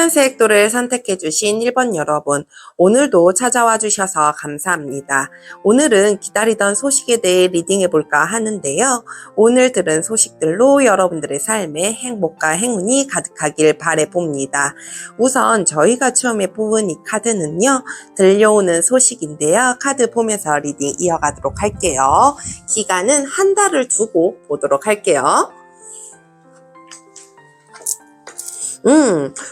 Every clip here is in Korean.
빨간색 돌을 선택해주신 1번 여러분, 오늘도 찾아와 주셔서 감사합니다. 오늘은 기다리던 소식에 대해 리딩해볼까 하는데요. 오늘 들은 소식들로 여러분들의 삶에 행복과 행운이 가득하길 바라봅니다. 우선 저희가 처음에 뽑은 이 카드는요, 들려오는 소식인데요. 카드 보면서 리딩 이어가도록 할게요. 기간은 한 달을 두고 보도록 할게요.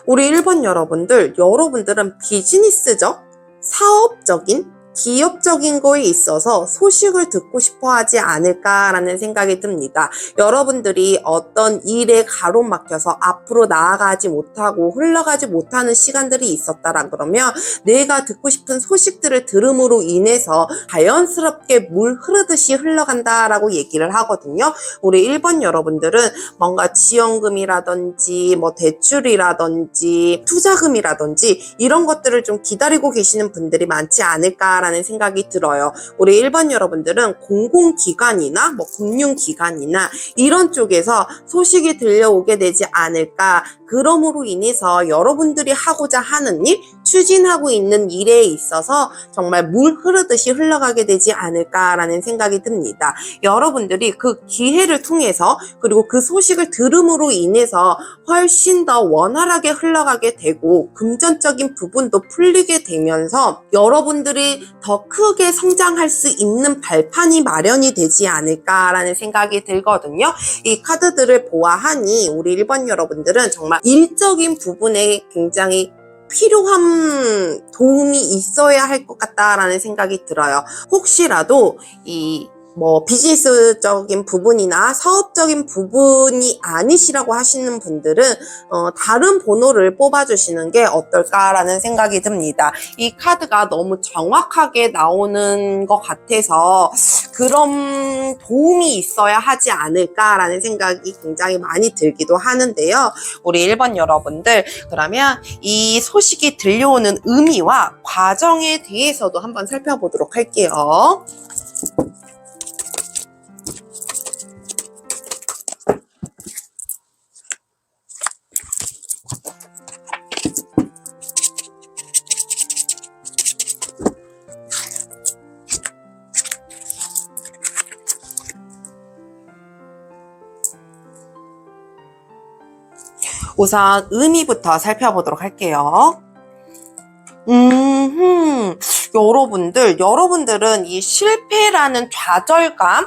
우리 1번 여러분들은 비즈니스적, 사업적인, 기업적인 거에 있어서 소식을 듣고 싶어 하지 않을까라는 생각이 듭니다. 여러분들이 어떤 일에 가로막혀서 앞으로 나아가지 못하고 흘러가지 못하는 시간들이 있었다라 그러면 내가 듣고 싶은 소식들을 들음으로 인해서 자연스럽게 물 흐르듯이 흘러간다라고 얘기를 하거든요. 우리 1번 여러분들은 뭔가 지원금이라든지 뭐 대출이라든지 투자금이라든지 이런 것들을 좀 기다리고 계시는 분들이 많지 않을까 라는 생각이 들어요. 우리 1번 여러분들은 공공기관이나 뭐 금융기관이나 이런 쪽에서 소식이 들려오게 되지 않을까. 그러므로 인해서 여러분들이 하고자 하는 일, 추진하고 있는 일에 있어서 정말 물 흐르듯이 흘러가게 되지 않을까라는 생각이 듭니다. 여러분들이 그 기회를 통해서 그리고 그 소식을 들음으로 인해서 훨씬 더 원활하게 흘러가게 되고 금전적인 부분도 풀리게 되면서 여러분들이 더 크게 성장할 수 있는 발판이 마련이 되지 않을까라는 생각이 들거든요. 이 카드들을 보아하니 우리 1번 여러분들은 정말 일적인 부분에 굉장히 필요한 도움이 있어야 할 것 같다라는 생각이 들어요. 혹시라도 비즈니스적인 부분이나 사업적인 부분이 아니시라고 하시는 분들은 다른 번호를 뽑아주시는 게 어떨까라는 생각이 듭니다. 이 카드가 너무 정확하게 나오는 것 같아서 그런 도움이 있어야 하지 않을까라는 생각이 굉장히 많이 들기도 하는데요. 우리 1번 여러분들, 그러면 이 소식이 들려오는 의미와 과정에 대해서도 한번 살펴보도록 할게요. 우선 의미부터 살펴보도록 할게요. 여러분들은 이 실패라는 좌절감,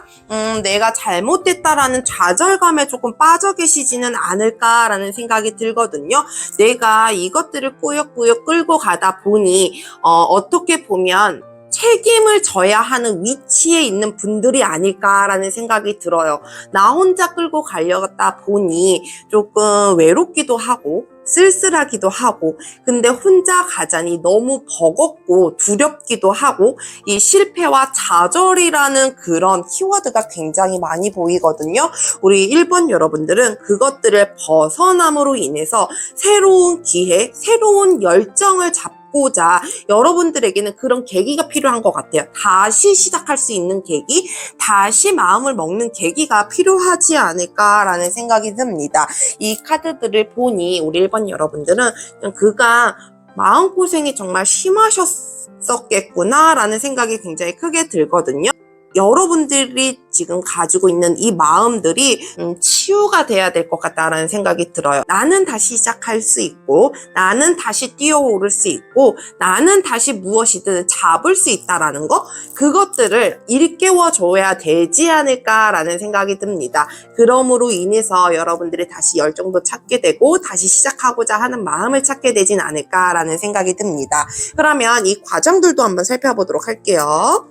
내가 잘못됐다라는 좌절감에 조금 빠져 계시지는 않을까라는 생각이 들거든요. 내가 이것들을 꾸역꾸역 끌고 가다 보니 어떻게 보면 책임을 져야 하는 위치에 있는 분들이 아닐까라는 생각이 들어요. 나 혼자 끌고 가려다 보니 조금 외롭기도 하고 쓸쓸하기도 하고, 근데 혼자 가자니 너무 버겁고 두렵기도 하고, 이 실패와 좌절이라는 그런 키워드가 굉장히 많이 보이거든요. 우리 1번 여러분들은 그것들을 벗어남으로 인해서 새로운 기회, 새로운 열정을 잡고자 여러분들에게는 그런 계기가 필요한 것 같아요. 다시 시작할 수 있는 계기, 다시 마음을 먹는 계기가 필요하지 않을까라는 생각이 듭니다. 이 카드들을 보니 우리 1번 여러분들은 그가 마음고생이 정말 심하셨었겠구나 라는 생각이 굉장히 크게 들거든요. 여러분들이 지금 가지고 있는 이 마음들이 치유가 돼야 될 것 같다라는 생각이 들어요. 나는 다시 시작할 수 있고, 나는 다시 뛰어오를 수 있고, 나는 다시 무엇이든 잡을 수 있다라는 거, 그것들을 일깨워줘야 되지 않을까라는 생각이 듭니다. 그러므로 인해서 여러분들이 다시 열정도 찾게 되고 다시 시작하고자 하는 마음을 찾게 되진 않을까라는 생각이 듭니다. 그러면 이 과정들도 한번 살펴보도록 할게요.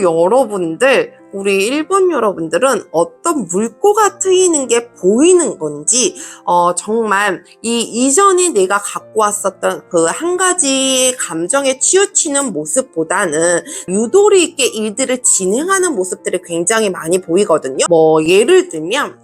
여러분들, 우리 1번 여러분들은 어떤 물꼬가 트이는 게 보이는 건지, 정말 이전에 내가 갖고 왔었던 그 한 가지 감정에 치우치는 모습보다는 유도리 있게 일들을 진행하는 모습들이 굉장히 많이 보이거든요. 예를 들면,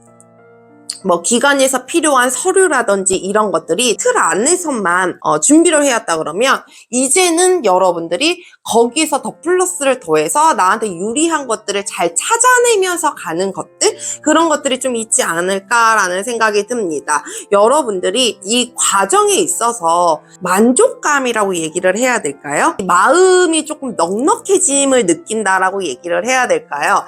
뭐 기관에서 필요한 서류라든지 이런 것들이 틀 안에서만 준비를 해왔다 그러면 이제는 여러분들이 거기서 더 플러스를 더해서 나한테 유리한 것들을 잘 찾아내면서 가는 것들, 그런 것들이 좀 있지 않을까라는 생각이 듭니다. 여러분들이 이 과정에 있어서 만족감이라고 얘기를 해야 될까요? 마음이 조금 넉넉해짐을 느낀다라고 얘기를 해야 될까요?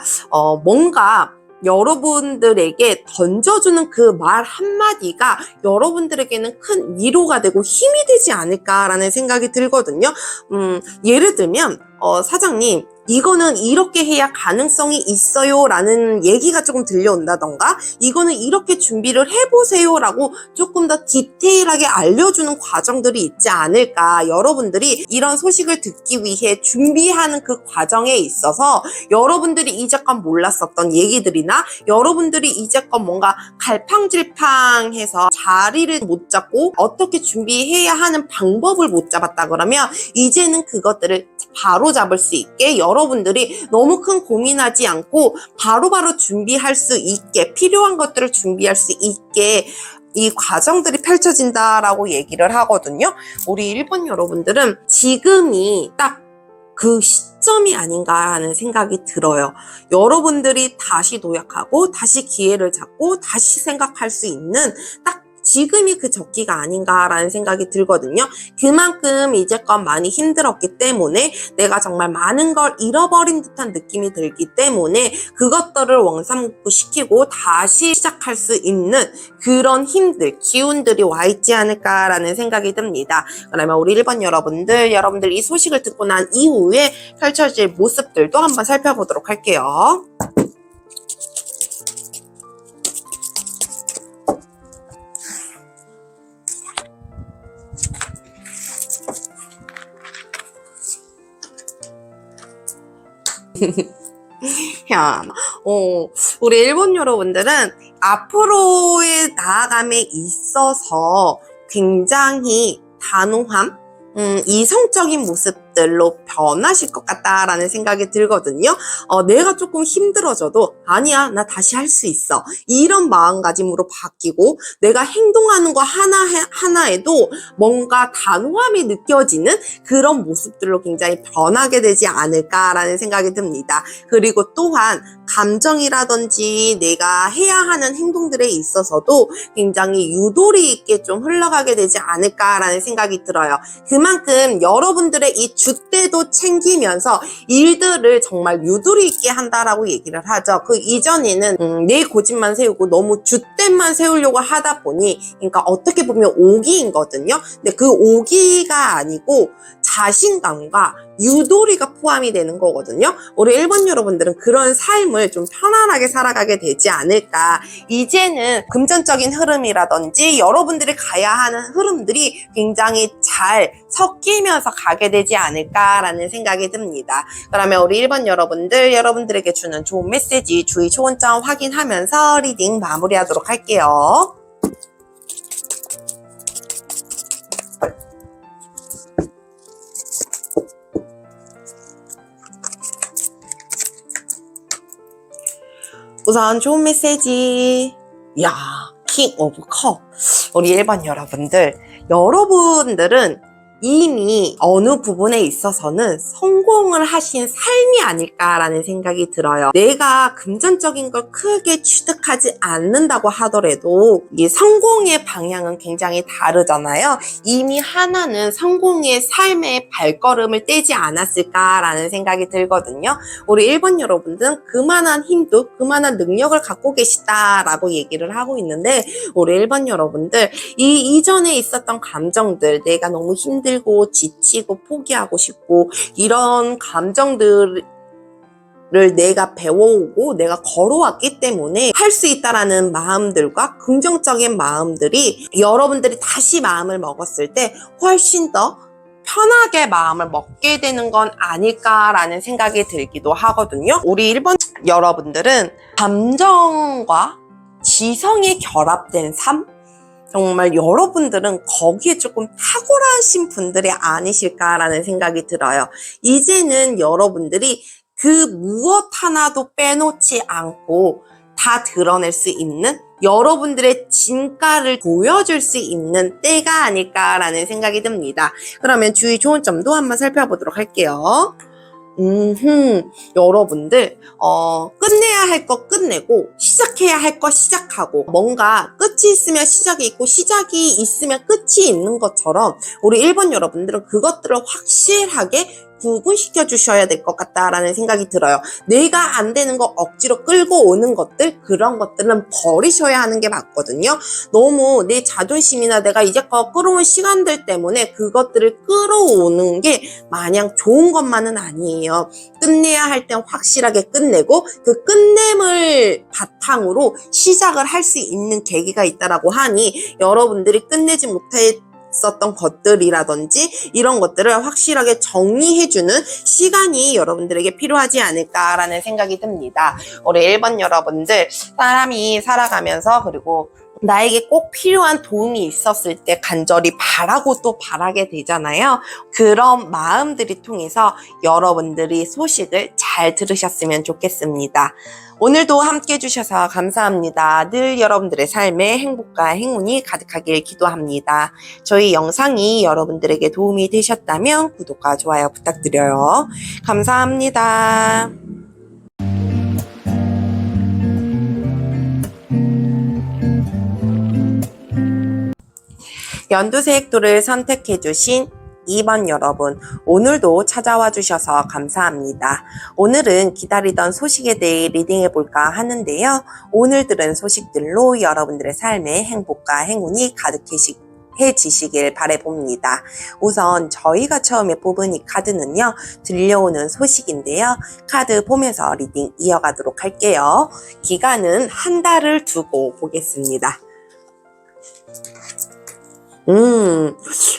뭔가 여러분들에게 던져주는 그 말 한마디가 여러분들에게는 큰 위로가 되고 힘이 되지 않을까라는 생각이 들거든요. 예를 들면 사장님, 이거는 이렇게 해야 가능성이 있어요 라는 얘기가 조금 들려온다던가, 이거는 이렇게 준비를 해보세요 라고 조금 더 디테일하게 알려주는 과정들이 있지 않을까. 여러분들이 이런 소식을 듣기 위해 준비하는 그 과정에 있어서 여러분들이 이제껏 몰랐었던 얘기들이나 여러분들이 이제껏 뭔가 갈팡질팡해서 자리를 못 잡고 어떻게 준비해야 하는 방법을 못 잡았다 그러면 이제는 그것들을 바로 잡을 수 있게, 여러분들이 너무 큰 고민하지 않고 바로바로 준비할 수 있게, 필요한 것들을 준비할 수 있게 이 과정들이 펼쳐진다라고 얘기를 하거든요. 우리 1번 여러분들은 지금이 딱 그 시점이 아닌가 하는 생각이 들어요. 여러분들이 다시 도약하고 다시 기회를 잡고 다시 생각할 수 있는 딱 지금이 그 적기가 아닌가라는 생각이 들거든요. 그만큼 이제껏 많이 힘들었기 때문에 내가 정말 많은 걸 잃어버린 듯한 느낌이 들기 때문에 그것들을 원상복구시키고 다시 시작할 수 있는 그런 힘들, 기운들이 와 있지 않을까라는 생각이 듭니다. 그러면 우리 1번 여러분들 이 소식을 듣고 난 이후에 펼쳐질 모습들도 한번 살펴보도록 할게요. 우리 일본 여러분들은 앞으로의 나아감에 있어서 굉장히 단호함, 이성적인 모습들로 변하실 것 같다라는 생각이 들거든요. 내가 조금 힘들어져도 아니야, 나 다시 할 수 있어, 이런 마음가짐으로 바뀌고, 내가 행동하는 거 하나에도 뭔가 단호함이 느껴지는 그런 모습들로 굉장히 변하게 되지 않을까라는 생각이 듭니다. 그리고 또한 감정이라든지 내가 해야 하는 행동들에 있어서도 굉장히 유도리 있게 좀 흘러가게 되지 않을까라는 생각이 들어요. 그만큼 여러분들의 이 줏대도 챙기면서 일들을 정말 유도리 있게 한다라고 얘기를 하죠. 그 이전에는 내 고집만 세우고 너무 줏대만 세우려고 하다 보니, 그러니까 어떻게 보면 오기이거든요. 근데 그 오기가 아니고 자신감과 유도리가 포함이 되는 거거든요. 우리 1번 여러분들은 그런 삶을 좀 편안하게 살아가게 되지 않을까. 이제는 금전적인 흐름이라든지 여러분들이 가야 하는 흐름들이 굉장히 잘 섞이면서 가게 되지 않을까라는 생각이 듭니다. 그러면 우리 1번 여러분들에게 주는 좋은 메시지, 주의 초원점 확인하면서 리딩 마무리하도록 할게요. 우선 좋은 메시지, 킹 오브 컵. 우리 1번 여러분들은 이미 어느 부분에 있어서는 성공을 하신 삶이 아닐까라는 생각이 들어요. 내가 금전적인 걸 크게 취득하지 않는다고 하더라도 이 성공의 방향은 굉장히 다르잖아요. 이미 하나는 성공의 삶의 발걸음을 떼지 않았을까라는 생각이 들거든요. 우리 1번 여러분들은 그만한 힘도 그만한 능력을 갖고 계시다라고 얘기를 하고 있는데, 우리 1번 여러분들 이 이전에 있었던 감정들, 내가 너무 힘들고 지치고 포기하고 싶고 이런 감정들을 내가 배워오고 내가 걸어왔기 때문에 할 수 있다라는 마음들과 긍정적인 마음들이 여러분들이 다시 마음을 먹었을 때 훨씬 더 편하게 마음을 먹게 되는 건 아닐까라는 생각이 들기도 하거든요. 우리 1번 여러분들은 감정과 지성이 결합된 삶? 정말 여러분들은 거기에 조금 탁월하신 분들이 아니실까라는 생각이 들어요. 이제는 여러분들이 그 무엇 하나도 빼놓지 않고 다 드러낼 수 있는 여러분들의 진가를 보여줄 수 있는 때가 아닐까라는 생각이 듭니다. 그러면 주의 좋은 점도 한번 살펴보도록 할게요. 여러분들, 끝내야 할 거 끝내고, 시작해야 할 거 시작하고, 뭔가 끝이 있으면 시작이 있고, 시작이 있으면 끝이 있는 것처럼, 우리 1번 여러분들은 그것들을 확실하게 구분시켜 주셔야 될 것 같다라는 생각이 들어요. 내가 안 되는 거 억지로 끌고 오는 것들, 그런 것들은 버리셔야 하는 게 맞거든요. 너무 내 자존심이나 내가 이제껏 끌어온 시간들 때문에 그것들을 끌어오는 게 마냥 좋은 것만은 아니에요. 끝내야 할 땐 확실하게 끝내고 그 끝냄을 바탕으로 시작을 할 수 있는 계기가 있다라고 하니 여러분들이 끝내지 못해 썼던 것들이라든지 이런 것들을 확실하게 정리해주는 시간이 여러분들에게 필요하지 않을까라는 생각이 듭니다. 우리 1번 여러분들, 사람이 살아가면서 그리고 나에게 꼭 필요한 도움이 있었을 때 간절히 바라고 또 바라게 되잖아요. 그런 마음들이 통해서 여러분들이 소식을 잘 들으셨으면 좋겠습니다. 오늘도 함께 해주셔서 감사합니다. 늘 여러분들의 삶에 행복과 행운이 가득하길 기도합니다. 저희 영상이 여러분들에게 도움이 되셨다면 구독과 좋아요 부탁드려요. 감사합니다. 연두색도를 선택해주신 2번 여러분, 오늘도 찾아와 주셔서 감사합니다. 오늘은 기다리던 소식에 대해 리딩해볼까 하는데요. 오늘 들은 소식들로 여러분들의 삶에 행복과 행운이 가득해지시길 바라봅니다. 우선 저희가 처음에 뽑은 이 카드는요, 들려오는 소식인데요. 카드 보면서 리딩 이어가도록 할게요. 기간은 한 달을 두고 보겠습니다.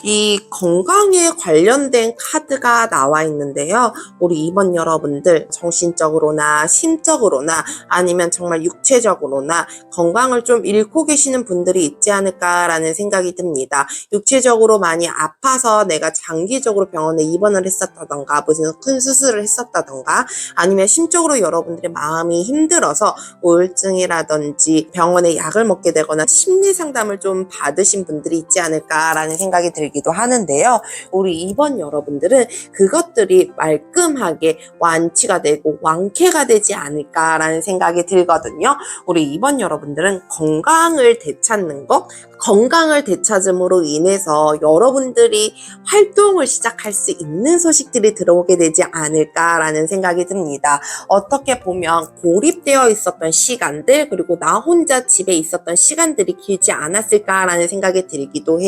이 건강에 관련된 카드가 나와 있는데요. 우리 2번 여러분들 정신적으로나 심적으로나 아니면 정말 육체적으로나 건강을 좀 잃고 계시는 분들이 있지 않을까라는 생각이 듭니다. 육체적으로 많이 아파서 내가 장기적으로 병원에 입원을 했었다던가 무슨 큰 수술을 했었다던가 아니면 심적으로 여러분들의 마음이 힘들어서 우울증이라든지 병원에 약을 먹게 되거나 심리 상담을 좀 받으신 분들이 있지 않을까라는 생각이 들기도 하는데요. 우리 2번 여러분들은 그것들이 말끔하게 완치가 되고 완쾌가 되지 않을까라는 생각이 들거든요. 우리 2번 여러분들은 건강을 되찾는 것, 건강을 되찾음으로 인해서 여러분들이 활동을 시작할 수 있는 소식들이 들어오게 되지 않을까라는 생각이 듭니다. 어떻게 보면 고립되어 있었던 시간들 그리고 나 혼자 집에 있었던 시간들이 길지 않았을까라는 생각이 들기도 해요.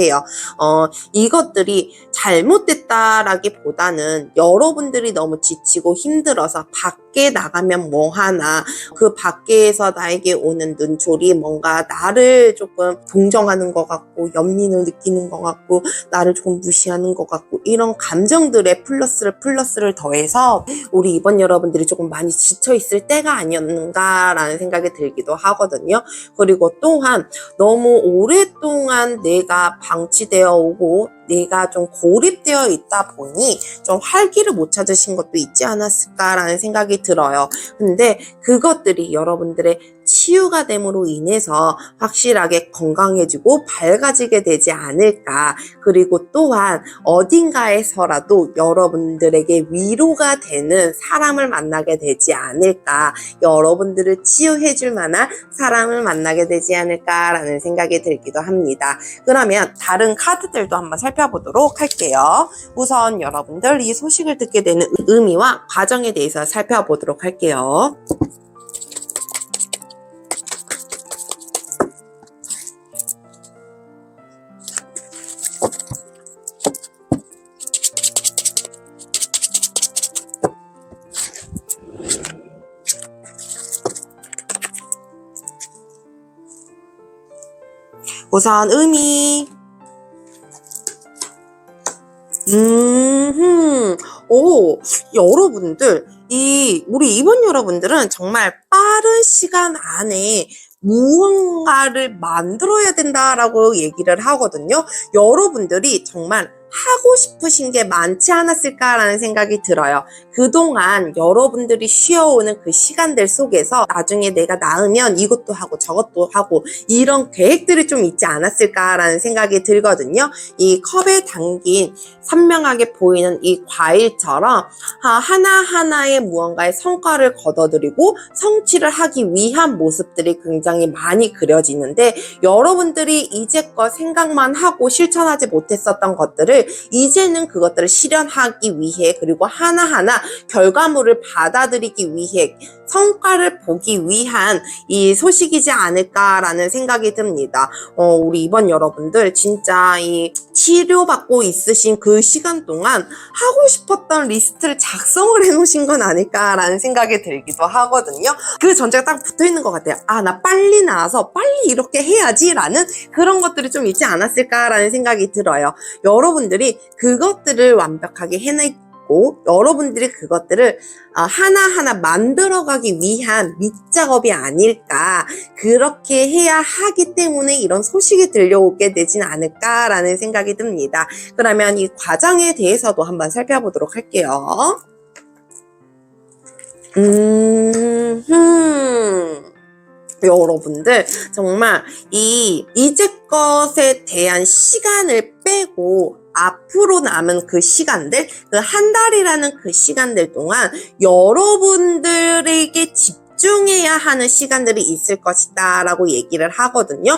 이것들이 잘못됐다라기보다는 여러분들이 너무 지치고 힘들어서 밖에 나가면 뭐하나 그 밖에서 나에게 오는 눈초리 뭔가 나를 조금 동정하는 것 같고 연민을 느끼는 것 같고 나를 조금 무시하는 것 같고 이런 감정들의 플러스를 더해서 우리 이번 여러분들이 조금 많이 지쳐있을 때가 아니었는가라는 생각이 들기도 하거든요. 그리고 또한 너무 오랫동안 내가 방치되어 오고 내가 좀 고립되어 있다 보니 좀 활기를 못 찾으신 것도 있지 않았을까라는 생각이 들어요. 근데 그것들이 여러분들의 치유가 됨으로 인해서 확실하게 건강해지고 밝아지게 되지 않을까. 그리고 또한 어딘가에서라도 여러분들에게 위로가 되는 사람을 만나게 되지 않을까. 여러분들을 치유해줄 만한 사람을 만나게 되지 않을까라는 생각이 들기도 합니다. 그러면 다른 카드들도 한번 살펴보도록 할게요. 우선 여러분들 이 소식을 듣게 되는 의미와 과정에 대해서 살펴보도록 할게요. 우선 의미 여러분들 우리 이번 여러분들은 정말 빠른 시간 안에 무언가를 만들어야 된다라고 얘기를 하거든요. 여러분들이 정말 하고 싶으신 게 많지 않았을까라는 생각이 들어요. 그동안 여러분들이 쉬어오는 그 시간들 속에서 나중에 내가 낳으면 이것도 하고 저것도 하고 이런 계획들이 좀 있지 않았을까라는 생각이 들거든요. 이 컵에 담긴 선명하게 보이는 이 과일처럼 하나하나의 무언가의 성과를 거둬들이고 성취를 하기 위한 모습들이 굉장히 많이 그려지는데, 여러분들이 이제껏 생각만 하고 실천하지 못했었던 것들을 이제는 그것들을 실현하기 위해, 그리고 하나하나 결과물을 받아들이기 위해, 성과를 보기 위한 이 소식이지 않을까라는 생각이 듭니다. 우리 이번 여러분들 진짜 이 치료받고 있으신 그 시간 동안 하고 싶었던 리스트를 작성을 해놓으신 건 아닐까라는 생각이 들기도 하거든요. 그 전제가 딱 붙어있는 것 같아요. 나 빨리 나와서 빨리 이렇게 해야지라는 그런 것들이 좀 있지 않았을까라는 생각이 들어요. 여러분들이 그것들을 완벽하게 해내고 여러분들이 그것들을 하나하나 만들어가기 위한 밑작업이 아닐까, 그렇게 해야 하기 때문에 이런 소식이 들려오게 되진 않을까라는 생각이 듭니다. 그러면 이 과정에 대해서도 한번 살펴보도록 할게요. 여러분들 정말 이제것에 대한 시간을 빼고 앞으로 남은 그 시간들, 그 한 달이라는 그 시간들 동안 여러분들에게 집중해야 하는 시간들이 있을 것이다 라고 얘기를 하거든요.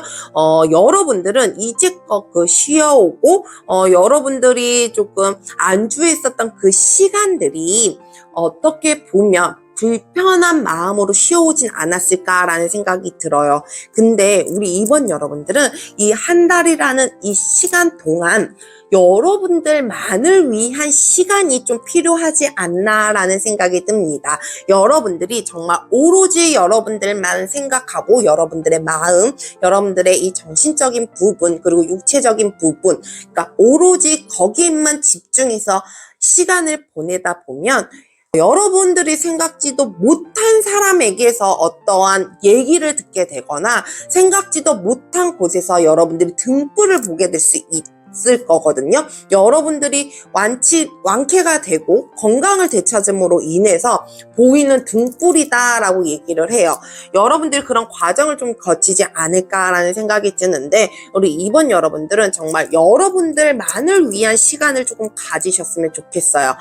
여러분들은 이제껏 그 쉬어오고 여러분들이 조금 안주했었던 그 시간들이 어떻게 보면 불편한 마음으로 쉬어오진 않았을까라는 생각이 들어요. 근데 우리 이번 여러분들은 이 한 달이라는 이 시간 동안 여러분들만을 위한 시간이 좀 필요하지 않나라는 생각이 듭니다. 여러분들이 정말 오로지 여러분들만 생각하고 여러분들의 마음, 여러분들의 이 정신적인 부분, 그리고 육체적인 부분, 그러니까 오로지 거기에만 집중해서 시간을 보내다 보면 여러분들이 생각지도 못한 사람에게서 어떠한 얘기를 듣게 되거나 생각지도 못한 곳에서 여러분들이 등불을 보게 될 수 있을 거거든요. 여러분들이 완쾌가 되고 건강을 되찾음으로 인해서 보이는 등불이다 라고 얘기를 해요. 여러분들이 그런 과정을 좀 거치지 않을까라는 생각이 드는데, 우리 이번 여러분들은 정말 여러분들만을 위한 시간을 조금 가지셨으면 좋겠어요.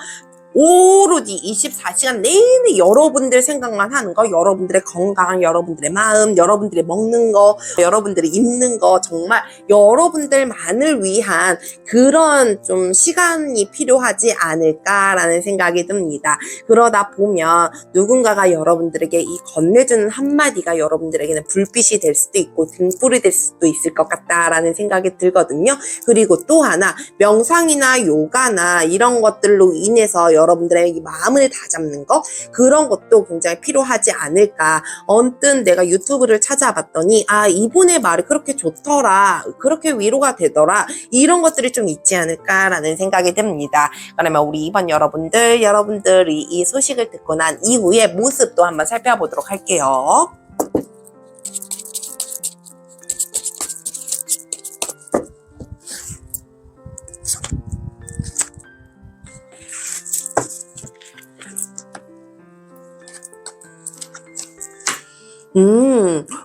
오로지 24시간 내내 여러분들 생각만 하는 거, 여러분들의 건강, 여러분들의 마음, 여러분들이 먹는 거, 여러분들이 입는 거, 정말 여러분들만을 위한 그런 좀 시간이 필요하지 않을까라는 생각이 듭니다. 그러다 보면 누군가가 여러분들에게 이 건네주는 한마디가 여러분들에게는 불빛이 될 수도 있고 등불이 될 수도 있을 것 같다라는 생각이 들거든요. 그리고 또 하나, 명상이나 요가나 이런 것들로 인해서 여러분들의 이 마음을 다잡는 것, 그런 것도 굉장히 필요하지 않을까. 언뜻 내가 유튜브를 찾아봤더니 이분의 말이 그렇게 좋더라, 그렇게 위로가 되더라, 이런 것들이 좀 있지 않을까라는 생각이 듭니다. 그러면 우리 이번 여러분들이 이 소식을 듣고 난 이후의 모습도 한번 살펴보도록 할게요.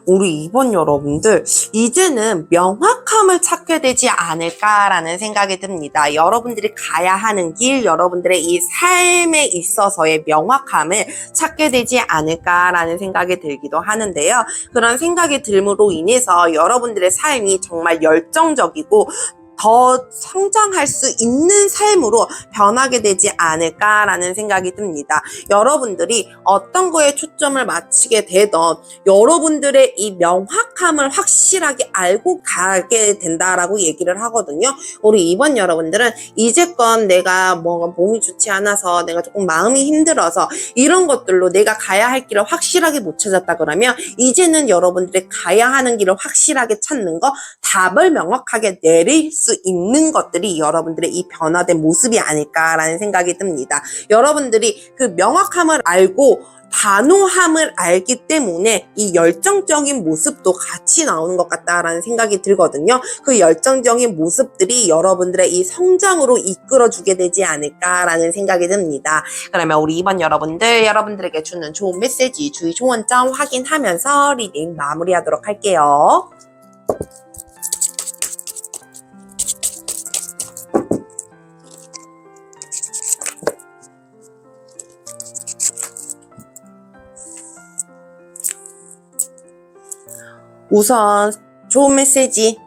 우리 이번 여러분들 이제는 명확함을 찾게 되지 않을까라는 생각이 듭니다. 여러분들이 가야 하는 길, 여러분들의 이 삶에 있어서의 명확함을 찾게 되지 않을까라는 생각이 들기도 하는데요. 그런 생각이 들므로 인해서 여러분들의 삶이 정말 열정적이고 더 성장할 수 있는 삶으로 변하게 되지 않을까라는 생각이 듭니다. 여러분들이 어떤 거에 초점을 맞추게 되던 여러분들의 이 명확함을 확실하게 알고 가게 된다라고 얘기를 하거든요. 우리 이번 여러분들은 이제껏 내가 몸이 좋지 않아서, 내가 조금 마음이 힘들어서 이런 것들로 내가 가야 할 길을 확실하게 못 찾았다 그러면, 이제는 여러분들이 가야 하는 길을 확실하게 찾는 거, 답을 명확하게 내릴 수 있는 것들이 여러분들의 이 변화된 모습이 아닐까라는 생각이 듭니다. 여러분들이 그 명확함을 알고 단호함을 알기 때문에 이 열정적인 모습도 같이 나오는 것 같다라는 생각이 들거든요. 그 열정적인 모습들이 여러분들의 이 성장으로 이끌어주게 되지 않을까라는 생각이 듭니다. 그러면 우리 이번 여러분들에게 주는 좋은 메시지, 주의 조언점 확인하면서 리딩 마무리하도록 할게요. 우선 좋은 메시지.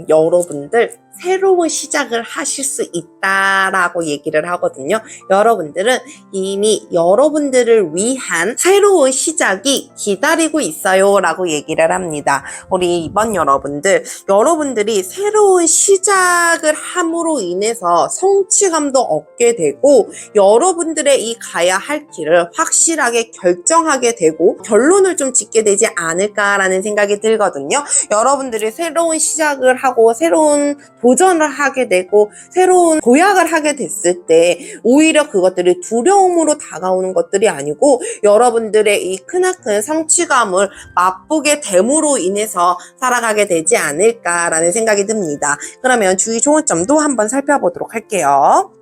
여러분들 새로운 시작을 하실 수 있다라고 얘기를 하거든요. 여러분들은 이미 여러분들을 위한 새로운 시작이 기다리고 있어요 라고 얘기를 합니다. 우리 이번 여러분들이 새로운 시작을 함으로 인해서 성취감도 얻게 되고 여러분들의 이 가야 할 길을 확실하게 결정하게 되고 결론을 좀 짓게 되지 않을까라는 생각이 들거든요. 여러분들이 새로운 시작을 하고 새로운 도전을 하게 되고 새로운 도약을 하게 됐을 때 오히려 그것들이 두려움으로 다가오는 것들이 아니고 여러분들의 이 크나큰 성취감을 맛보게 됨으로 인해서 살아가게 되지 않을까라는 생각이 듭니다. 그러면 주의 조언점도 한번 살펴보도록 할게요.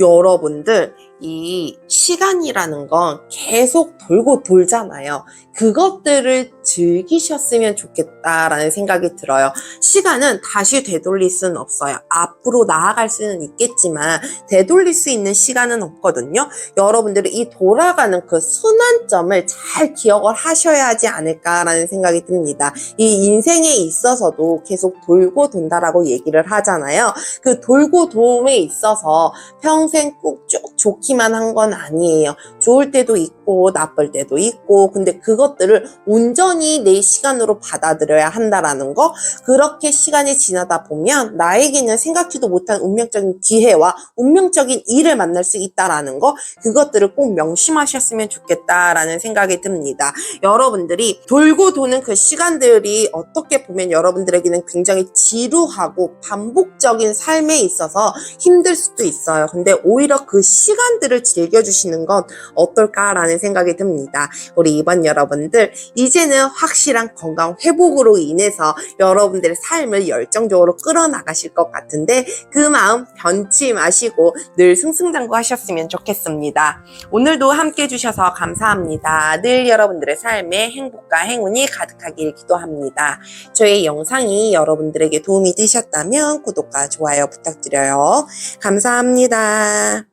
여러분들 이 시간이라는 건 계속 돌고 돌잖아요. 그것들을 즐기셨으면 좋겠다라는 생각이 들어요. 시간은 다시 되돌릴 수는 없어요. 앞으로 나아갈 수는 있겠지만 되돌릴 수 있는 시간은 없거든요. 여러분들이 이 돌아가는 그 순환점을 잘 기억을 하셔야 하지 않을까라는 생각이 듭니다. 이 인생에 있어서도 계속 돌고 돈다라고 얘기를 하잖아요. 그 돌고 도움에 있어서 평생 꼭 쭉 좋기만 한 건 아니에요. 좋을 때도 있고 나쁠 때도 있고 근데 그것들을 온전히 내 시간으로 받아들여야 한다라는 거. 그렇게 시간이 지나다 보면 나에게는 생각지도 못한 운명적인 기회와 운명적인 일을 만날 수 있다라는 거. 그것들을 꼭 명심하셨으면 좋겠다라는 생각이 듭니다. 여러분들이 돌고 도는 그 시간들이 어떻게 보면 여러분들에게는 굉장히 지루하고 반복적인 삶에 있어서 힘들 수도 있어요. 근데 오히려 그 시간들을 즐겨주시는 건 어떨까라는 생각이 듭니다. 우리 이번 여러분들 이제는 확실한 건강 회복으로 인해서 여러분들의 삶을 열정적으로 끌어나가실 것 같은데 그 마음 변치 마시고 늘 승승장구하셨으면 좋겠습니다. 오늘도 함께 해주셔서 감사합니다. 늘 여러분들의 삶에 행복과 행운이 가득하길 기도합니다. 저의 영상이 여러분들에게 도움이 되셨다면 구독과 좋아요 부탁드려요. 감사합니다.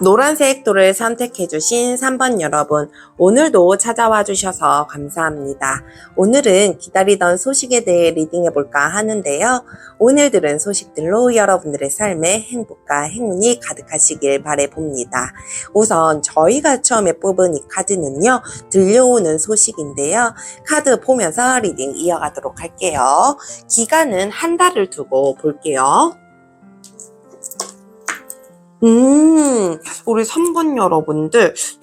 노란색 돌을 선택해주신 3번 여러분, 오늘도 찾아와 주셔서 감사합니다. 오늘은 기다리던 소식에 대해 리딩해볼까 하는데요. 오늘 들은 소식들로 여러분들의 삶에 행복과 행운이 가득하시길 바라봅니다. 우선 저희가 처음에 뽑은 이 카드는요, 들려오는 소식인데요. 카드 보면서 리딩 이어가도록 할게요. 기간은 한 달을 두고 볼게요. 우리 3번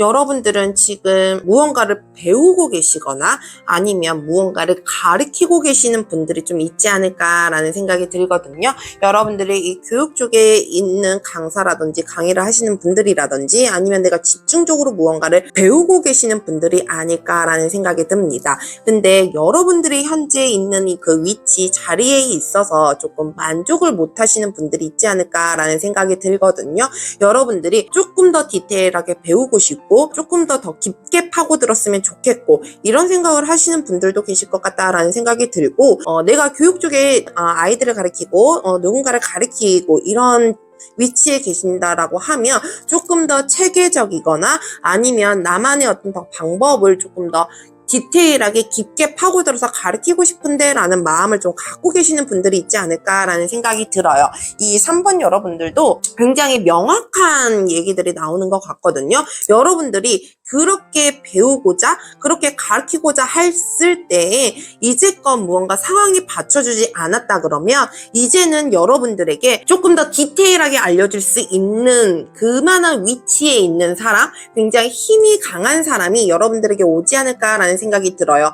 여러분들은 지금 무언가를 배우고 계시거나 아니면 무언가를 가르치고 계시는 분들이 좀 있지 않을까라는 생각이 들거든요. 여러분들이 이 교육 쪽에 있는 강사라든지 강의를 하시는 분들이라든지 아니면 내가 집중적으로 무언가를 배우고 계시는 분들이 아닐까라는 생각이 듭니다. 근데 여러분들이 현재 있는 이 그 위치, 자리에 있어서 조금 만족을 못 하시는 분들이 있지 않을까라는 생각이 들거든요. 여러분들이 조금 더 디테일하게 배우고 싶고 조금 더 깊게 파고들었으면 좋겠고 이런 생각을 하시는 분들도 계실 것 같다라는 생각이 들고 내가 교육 쪽에 아이들을 가르치고 누군가를 가르치고 이런 위치에 계신다라고 하면 조금 더 체계적이거나 아니면 나만의 어떤 더 방법을 조금 더 디테일하게 깊게 파고들어서 가르치고 싶은데 라는 마음을 좀 갖고 계시는 분들이 있지 않을까라는 생각이 들어요. 이 3번 여러분들도 굉장히 명확한 얘기들이 나오는 것 같거든요. 여러분들이 그렇게 배우고자 그렇게 가르치고자 했을 때에 이제껏 무언가 상황이 받쳐주지 않았다 그러면 이제는 여러분들에게 조금 더 디테일하게 알려줄 수 있는 그만한 위치에 있는 사람, 굉장히 힘이 강한 사람이 여러분들에게 오지 않을까라는 생각이 들어요.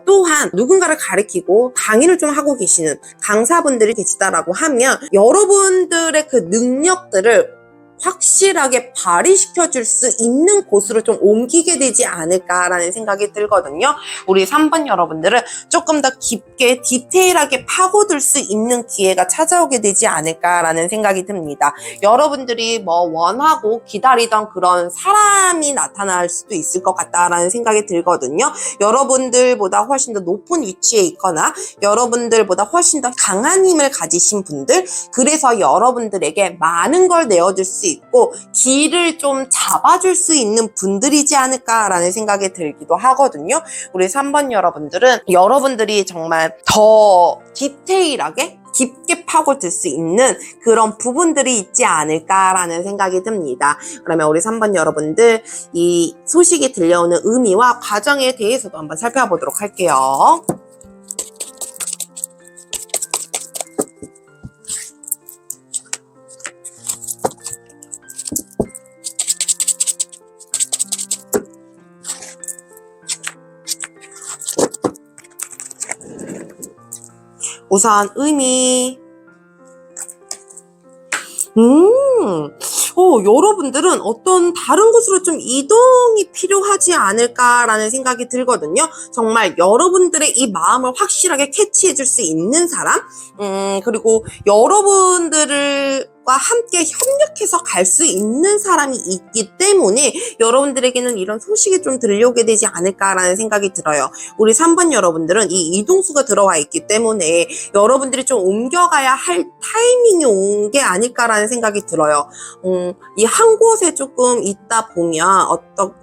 또한 누군가를 가르치고 강의를 좀 하고 계시는 강사분들이 계시다라고 하면 여러분들의 그 능력들을 확실하게 발휘시켜 줄 수 있는 곳으로 좀 옮기게 되지 않을까라는 생각이 들거든요. 우리 3번 여러분들은 조금 더 깊게 디테일하게 파고들 수 있는 기회가 찾아오게 되지 않을까라는 생각이 듭니다. 여러분들이 뭐 원하고 기다리던 그런 사람이 나타날 수도 있을 것 같다라는 생각이 들거든요. 여러분들보다 훨씬 더 높은 위치에 있거나 여러분들보다 훨씬 더 강한 힘을 가지신 분들, 그래서 여러분들에게 많은 걸 내어줄 수 있고 길을 좀 잡아줄 수 있는 분들이지 않을까라는 생각이 들기도 하거든요. 우리 3번 여러분들은 여러분들이 정말 더 디테일하게 깊게 파고들 수 있는 그런 부분들이 있지 않을까라는 생각이 듭니다. 그러면 우리 3번 여러분들 이 소식이 들려오는 의미와 과정에 대해서도 한번 살펴보도록 할게요. 우선 의미. 여러분들은 어떤 다른 곳으로 좀 이동이 필요하지 않을까라는 생각이 들거든요. 정말 여러분들의 이 마음을 확실하게 캐치해줄 수 있는 사람, 그리고 여러분들과 함께 협력해서 갈 수 있는 사람이 있기 때문에 여러분들에게는 이런 소식이 좀 들려오게 되지 않을까라는 생각이 들어요. 우리 3번 여러분들은 이 이동수가 들어와 있기 때문에 여러분들이 좀 옮겨가야 할 타이밍이 온 게 아닐까라는 생각이 들어요. 이 한 곳에 조금 있다 보면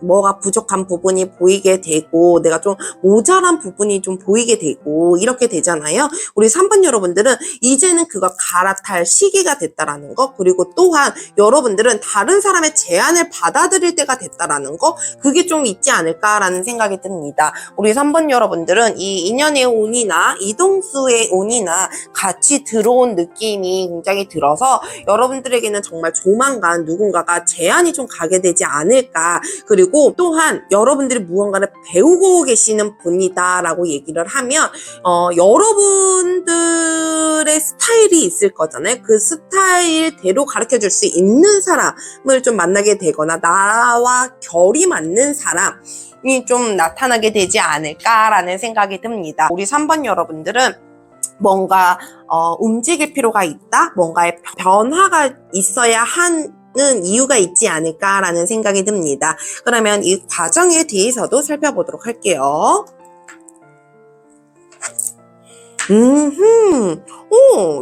뭐가 부족한 부분이 보이게 되고 내가 좀 모자란 부분이 좀 보이게 되고 이렇게 되잖아요. 우리 3번 여러분들은 이제는 그거 갈아탈 시기가 됐다라는 거, 그리고 또한 여러분들은 다른 사람의 제안을 받아들일 때가 됐다라는 거, 그게 좀 있지 않을까라는 생각이 듭니다. 우리 3번 여러분들은 이 인연의 운이나 이동수의 운이나 같이 들어온 느낌이 굉장히 들어서 여러분들에게는 정말 조만간 누군가가 제안이 좀 가게 되지 않을까. 그리고 또한 여러분들이 무언가를 배우고 계시는 분이다라고 얘기를 하면 여러분들의 스타일이 있을 거잖아요. 그 스타일대로 가르쳐줄 수 있는 사람을 좀 만나게 되거나 나와 결이 맞는 사람이 좀 나타나게 되지 않을까라는 생각이 듭니다. 우리 3번 여러분들은 뭔가 움직일 필요가 있다, 뭔가의 변화가 있어야 하는 이유가 있지 않을까라는 생각이 듭니다. 그러면 이 과정에 대해서도 살펴보도록 할게요.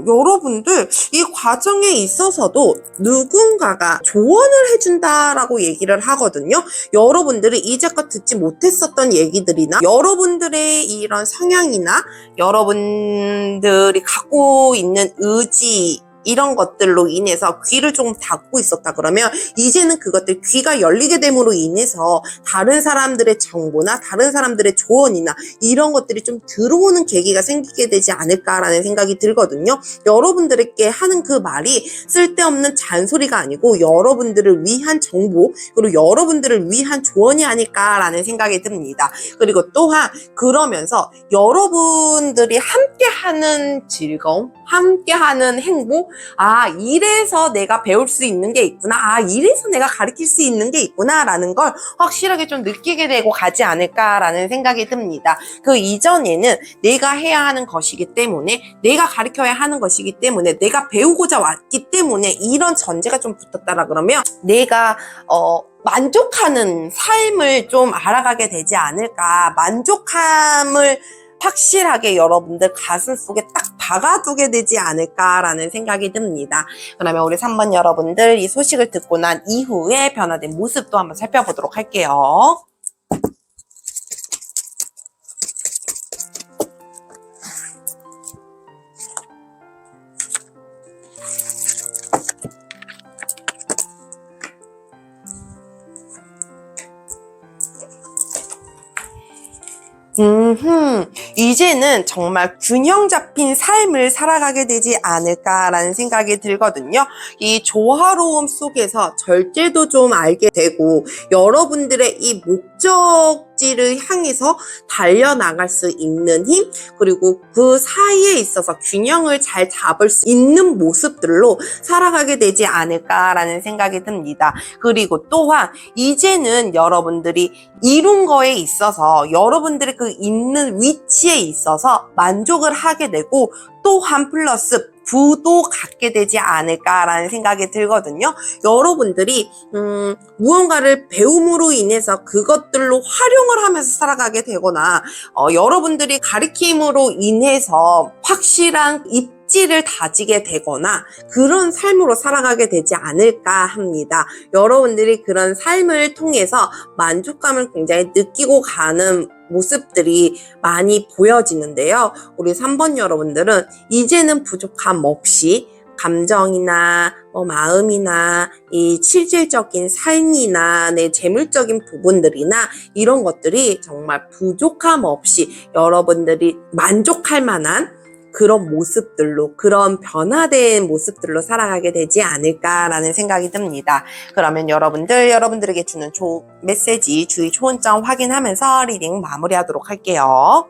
여러분들 이 과정에 있어서도 누군가가 조언을 해준다라고 얘기를 하거든요. 여러분들이 이제껏 듣지 못했었던 얘기들이나 여러분들의 이런 성향이나 여러분들이 갖고 있는 의지, 이런 것들로 인해서 귀를 조금 닫고 있었다 그러면 이제는 그것들 귀가 열리게 됨으로 인해서 다른 사람들의 정보나 다른 사람들의 조언이나 이런 것들이 좀 들어오는 계기가 생기게 되지 않을까라는 생각이 들거든요. 여러분들에게 하는 그 말이 쓸데없는 잔소리가 아니고 여러분들을 위한 정보, 그리고 여러분들을 위한 조언이 아닐까라는 생각이 듭니다. 그리고 또한 그러면서 여러분들이 함께하는 즐거움, 함께하는 행복, 이래서 내가 배울 수 있는 게 있구나, 이래서 내가 가르칠 수 있는 게 있구나 라는 걸 확실하게 좀 느끼게 되고 가지 않을까라는 생각이 듭니다. 그 이전에는 내가 해야 하는 것이기 때문에, 내가 가르쳐야 하는 것이기 때문에, 내가 배우고자 왔기 때문에 이런 전제가 좀 붙었다라 그러면 내가 만족하는 삶을 좀 알아가게 되지 않을까, 만족함을 확실하게 여러분들 가슴속에 딱 박아두게 되지 않을까라는 생각이 듭니다. 그러면 우리 3번 여러분들 이 소식을 듣고 난 이후에 변화된 모습도 한번 살펴보도록 할게요. 이제는 정말 균형 잡힌 삶을 살아가게 되지 않을까라는 생각이 들거든요. 이 조화로움 속에서 절제도 좀 알게 되고 여러분들의 이 목적지를 향해서 달려나갈 수 있는 힘, 그리고 그 사이에 있어서 균형을 잘 잡을 수 있는 모습들로 살아가게 되지 않을까라는 생각이 듭니다. 그리고 또한 이제는 여러분들이 이룬 거에 있어서 여러분들의 그 있는 위치에 있어서 만족을 하게 되고 또한 플러스 부도 갖게 되지 않을까라는 생각이 들거든요. 여러분들이 무언가를 배움으로 인해서 그것들로 활용을 하면서 살아가게 되거나 여러분들이 가르침으로 인해서 확실한 입지를 다지게 되거나 그런 삶으로 살아가게 되지 않을까 합니다. 여러분들이 그런 삶을 통해서 만족감을 굉장히 느끼고 가는 모습들이 많이 보여지는데요. 우리 3번 여러분들은 이제는 부족함 없이 감정이나 마음이나 이 실질적인 삶이나 내 재물적인 부분들이나 이런 것들이 정말 부족함 없이 여러분들이 만족할 만한 그런 모습들로, 그런 변화된 모습들로 살아가게 되지 않을까라는 생각이 듭니다. 그러면 여러분들에게 주는 메시지, 주의 초원점 확인하면서 리딩 마무리하도록 할게요.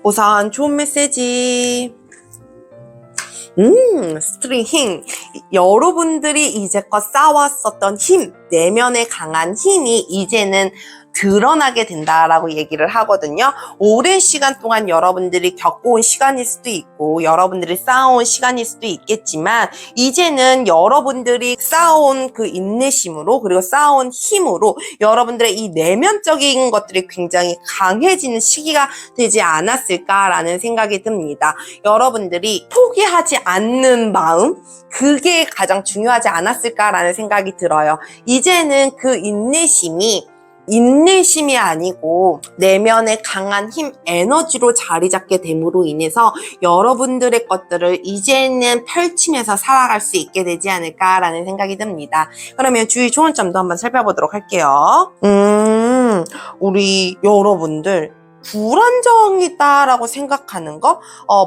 우선 좋은 메시지. 스트링 힘. 여러분들이 이제껏 쌓아왔었던 힘, 내면의 강한 힘이 이제는 드러나게 된다라고 얘기를 하거든요. 오랜 시간 동안 여러분들이 겪어온 시간일 수도 있고 여러분들이 쌓아온 시간일 수도 있겠지만 이제는 여러분들이 쌓아온 그 인내심으로 그리고 쌓아온 힘으로 여러분들의 이 내면적인 것들이 굉장히 강해지는 시기가 되지 않았을까라는 생각이 듭니다. 여러분들이 포기하지 않는 마음, 그게 가장 중요하지 않았을까라는 생각이 들어요. 이제는 그 인내심이 아니고 내면의 강한 힘, 에너지로 자리 잡게 됨으로 인해서 여러분들의 것들을 이제는 펼치면서 살아갈 수 있게 되지 않을까라는 생각이 듭니다. 그러면 주의 좋은 점도 한번 살펴보도록 할게요. 우리 여러분들 불안정이다라고 생각하는 거,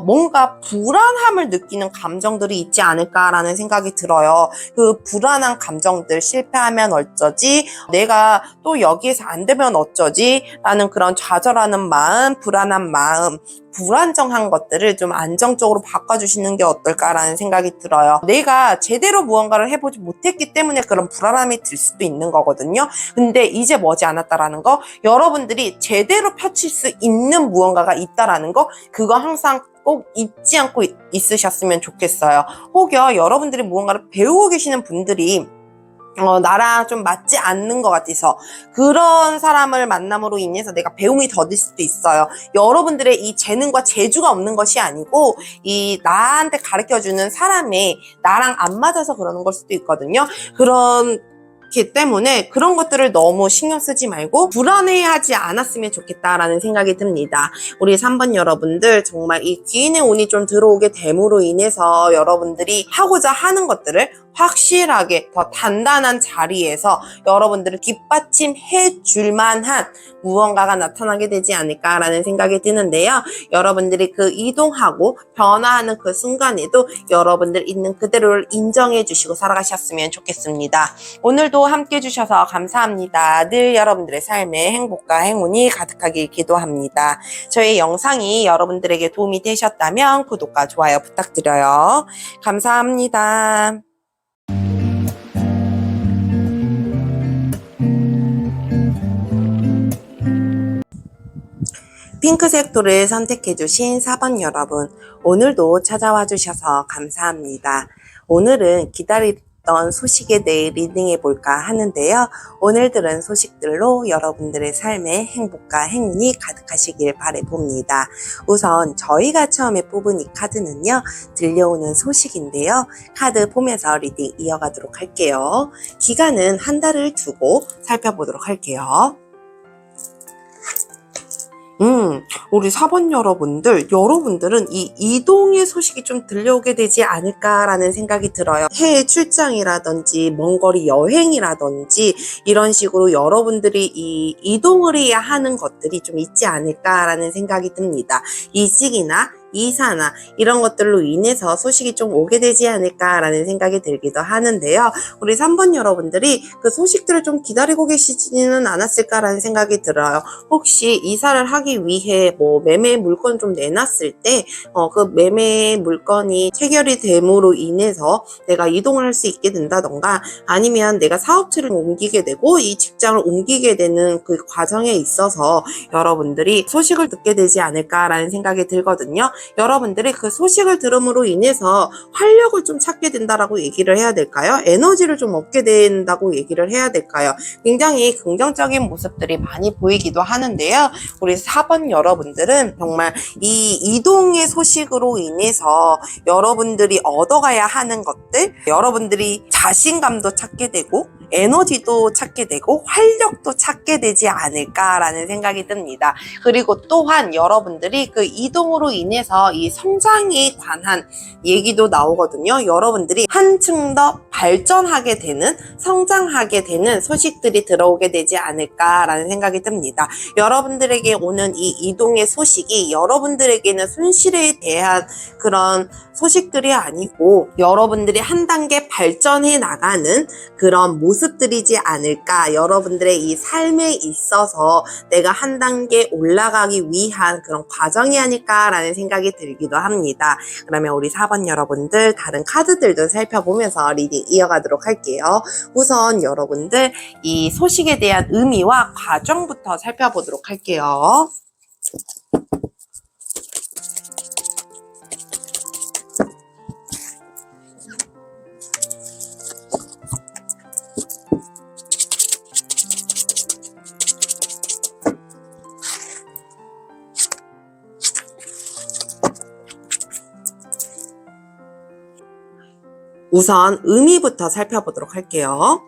뭔가 불안함을 느끼는 감정들이 있지 않을까라는 생각이 들어요. 그 불안한 감정들, 실패하면 어쩌지? 내가 또 여기에서 안 되면 어쩌지? 라는 그런 좌절하는 마음, 불안한 마음, 불안정한 것들을 좀 안정적으로 바꿔주시는 게 어떨까라는 생각이 들어요. 내가 제대로 무언가를 해보지 못했기 때문에 그런 불안함이 들 수도 있는 거거든요. 근데 이제 머지않았다라는 거, 여러분들이 제대로 펼칠 수 있는 무언가가 있다라는 거, 그거 항상 꼭 잊지 않고 있으셨으면 좋겠어요. 혹여 여러분들이 무언가를 배우고 계시는 분들이 나랑 좀 맞지 않는 것 같아서 그런 사람을 만남으로 인해서 내가 배움이 더딜 수도 있어요. 여러분들의 이 재능과 재주가 없는 것이 아니고 이 나한테 가르쳐주는 사람이 나랑 안 맞아서 그러는 걸 수도 있거든요. 그렇기 때문에 그런 것들을 너무 신경 쓰지 말고 불안해하지 않았으면 좋겠다라는 생각이 듭니다. 우리 3번 여러분들 정말 이 귀인의 운이 좀 들어오게 됨으로 인해서 여러분들이 하고자 하는 것들을 확실하게 더 단단한 자리에서 여러분들을 뒷받침해 줄 만한 무언가가 나타나게 되지 않을까라는 생각이 드는데요. 여러분들이 그 이동하고 변화하는 그 순간에도 여러분들 있는 그대로를 인정해 주시고 살아가셨으면 좋겠습니다. 오늘도 함께 해주셔서 감사합니다. 늘 여러분들의 삶에 행복과 행운이 가득하길 기도합니다. 저희 영상이 여러분들에게 도움이 되셨다면 구독과 좋아요 부탁드려요. 감사합니다. 핑크색 돌을 선택해주신 4번 여러분, 오늘도 찾아와 주셔서 감사합니다. 오늘은 기다리던 소식에 대해 리딩해볼까 하는데요. 오늘 들은 소식들로 여러분들의 삶에 행복과 행운이 가득하시길 바라봅니다. 우선 저희가 처음에 뽑은 이 카드는요, 들려오는 소식인데요. 카드 보면서 리딩 이어가도록 할게요. 기간은 한 달을 두고 살펴보도록 할게요. 우리 4번 여러분들은 이 이동의 소식이 좀 들려오게 되지 않을까라는 생각이 들어요. 해외 출장이라든지 먼 거리 여행이라든지 이런 식으로 여러분들이 이 이동을 해야 하는 것들이 좀 있지 않을까라는 생각이 듭니다. 이직이나 이사나 이런 것들로 인해서 소식이 좀 오게 되지 않을까라는 생각이 들기도 하는데요. 우리 3번 여러분들이 그 소식들을 좀 기다리고 계시지는 않았을까라는 생각이 들어요. 혹시 이사를 하기 위해 뭐 매매 물건 좀 내놨을 때 그 매매 물건이 체결이 됨으로 인해서 내가 이동을 할 수 있게 된다던가, 아니면 내가 사업체를 옮기게 되고 이 직장을 옮기게 되는 그 과정에 있어서 여러분들이 소식을 듣게 되지 않을까라는 생각이 들거든요. 여러분들이 그 소식을 들음으로 인해서 활력을 좀 찾게 된다라고 얘기를 해야 될까요? 에너지를 좀 얻게 된다고 얘기를 해야 될까요? 굉장히 긍정적인 모습들이 많이 보이기도 하는데요. 우리 4번 여러분들은 정말 이 이동의 소식으로 인해서 여러분들이 얻어가야 하는 것들, 여러분들이 자신감도 찾게 되고 에너지도 찾게 되고 활력도 찾게 되지 않을까라는 생각이 듭니다. 그리고 또한 여러분들이 그 이동으로 인해서 이 성장에 관한 얘기도 나오거든요. 여러분들이 한층 더 발전하게 되는, 성장하게 되는 소식들이 들어오게 되지 않을까라는 생각이 듭니다. 여러분들에게 오는 이 이동의 소식이 여러분들에게는 손실에 대한 그런 소식들이 아니고 여러분들이 한 단계 발전해 나가는 그런 모습들이지 않을까, 여러분들의 이 삶에 있어서 내가 한 단계 올라가기 위한 그런 과정이 아닐까라는 생각이 들기도 합니다. 그러면 우리 4번 여러분들 다른 카드들도 살펴보면서 리딩 이어가도록 할게요. 우선 여러분들 이 소식에 대한 의미와 과정부터 살펴보도록 할게요. 우선 의미부터 살펴보도록 할게요.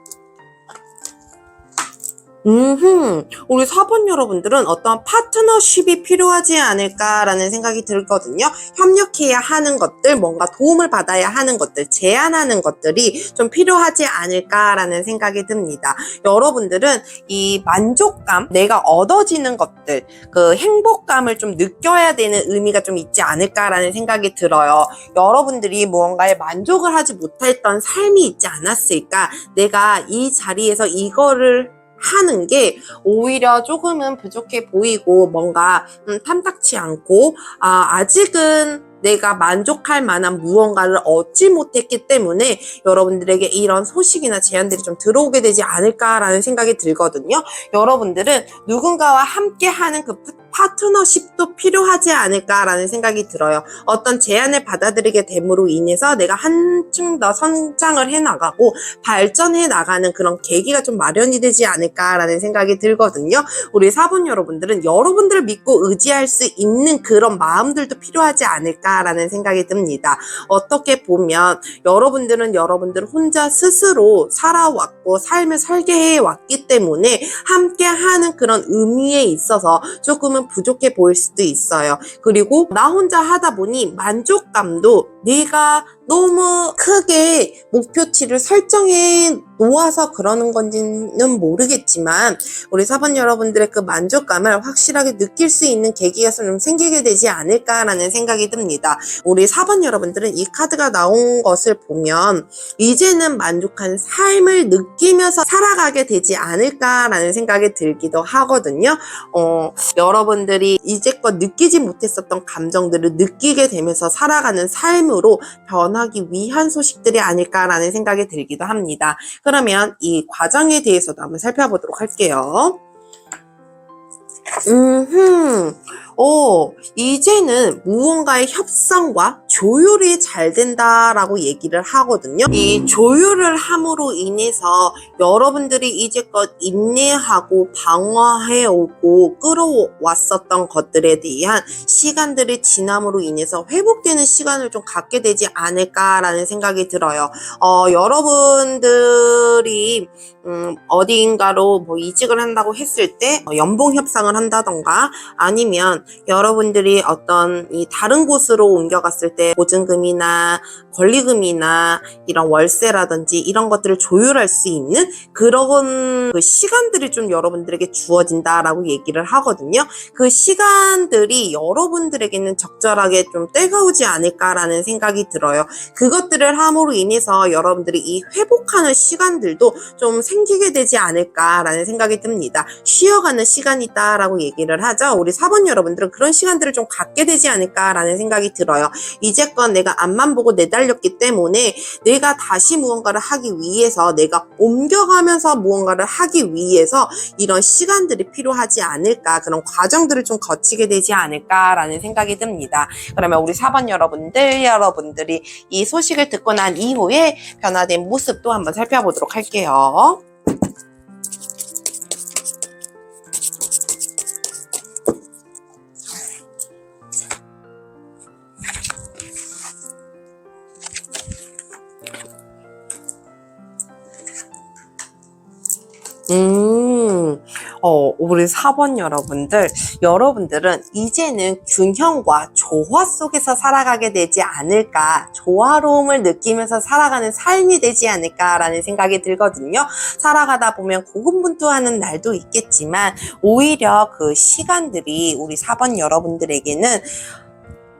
우리 4번 여러분들은 어떤 파트너십이 필요하지 않을까라는 생각이 들거든요. 협력해야 하는 것들, 뭔가 도움을 받아야 하는 것들, 제안하는 것들이 좀 필요하지 않을까라는 생각이 듭니다. 여러분들은 이 만족감, 내가 얻어지는 것들, 그 행복감을 좀 느껴야 되는 의미가 좀 있지 않을까라는 생각이 들어요. 여러분들이 무언가에 만족을 하지 못했던 삶이 있지 않았을까? 내가 이 자리에서 이거를 하는 게 오히려 조금은 부족해 보이고 뭔가 탐탁치 않고 아직은 내가 만족할 만한 무언가를 얻지 못했기 때문에 여러분들에게 이런 소식이나 제안들이 좀 들어오게 되지 않을까라는 생각이 들거든요. 여러분들은 누군가와 함께 하는 그 파트너십도 필요하지 않을까라는 생각이 들어요. 어떤 제안을 받아들이게 됨으로 인해서 내가 한층 더 성장을 해나가고 발전해 나가는 그런 계기가 좀 마련이 되지 않을까라는 생각이 들거든요. 우리 4번 여러분들은 여러분들을 믿고 의지할 수 있는 그런 마음들도 필요하지 않을까라는 생각이 듭니다. 어떻게 보면 여러분들은 여러분들 혼자 스스로 살아왔고 삶을 설계해 왔기 때문에 함께하는 그런 의미에 있어서 조금은 부족해 보일 수도 있어요. 그리고 나 혼자 하다 보니 만족감도 내가 너무 크게 목표치를 설정해 놓아서 그러는 건지는 모르겠지만 우리 4번 여러분들의 그 만족감을 확실하게 느낄 수 있는 계기가 좀 생기게 되지 않을까라는 생각이 듭니다. 우리 4번 여러분들은 이 카드가 나온 것을 보면 이제는 만족한 삶을 느끼면서 살아가게 되지 않을까라는 생각이 들기도 하거든요. 여러분들이 이제껏 느끼지 못했었던 감정들을 느끼게 되면서 살아가는 삶으로 변하기 위한 소식들이 아닐까라는 생각이 들기도 합니다. 그러면 이 과정에 대해서도 한번 살펴보도록 할게요. 이제는 무언가의 협상과 조율이 잘 된다라고 얘기를 하거든요. 이 조율을 함으로 인해서 여러분들이 이제껏 인내하고 방어해오고 끌어왔었던 것들에 대한 시간들이 지남으로 인해서 회복되는 시간을 좀 갖게 되지 않을까라는 생각이 들어요. 여러분들이 어디인가로 뭐 이직을 한다고 했을 때 연봉 협상을 한다던가 아니면 여러분들이 어떤 이 다른 곳으로 옮겨갔을 때 보증금이나 권리금이나 이런 월세라든지 이런 것들을 조율할 수 있는 그런 그 시간들이 좀 여러분들에게 주어진다라고 얘기를 하거든요. 그 시간들이 여러분들에게는 적절하게 좀 때가 오지 않을까라는 생각이 들어요. 그것들을 함으로 인해서 여러분들이 이 회복하는 시간들도 좀 생기게 되지 않을까라는 생각이 듭니다. 쉬어가는 시간이 있다라고 얘기를 하죠. 우리 4번 여러분들은 그런 시간들을 좀 갖게 되지 않을까라는 생각이 들어요. 이제껏 내가 앞만 보고 내달렸기 때문에 내가 다시 무언가를 하기 위해서, 내가 옮겨가면서 무언가를 하기 위해서 이런 시간들이 필요하지 않을까, 그런 과정들을 좀 거치게 되지 않을까라는 생각이 듭니다. 그러면 우리 4번 여러분들이 이 소식을 듣고 난 이후에 변화된 모습도 한번 살펴보도록 할게요. 우리 4번 여러분들은 이제는 균형과 조화 속에서 살아가게 되지 않을까, 조화로움을 느끼면서 살아가는 삶이 되지 않을까라는 생각이 들거든요. 살아가다 보면 고군분투하는 날도 있겠지만 오히려 그 시간들이 우리 4번 여러분들에게는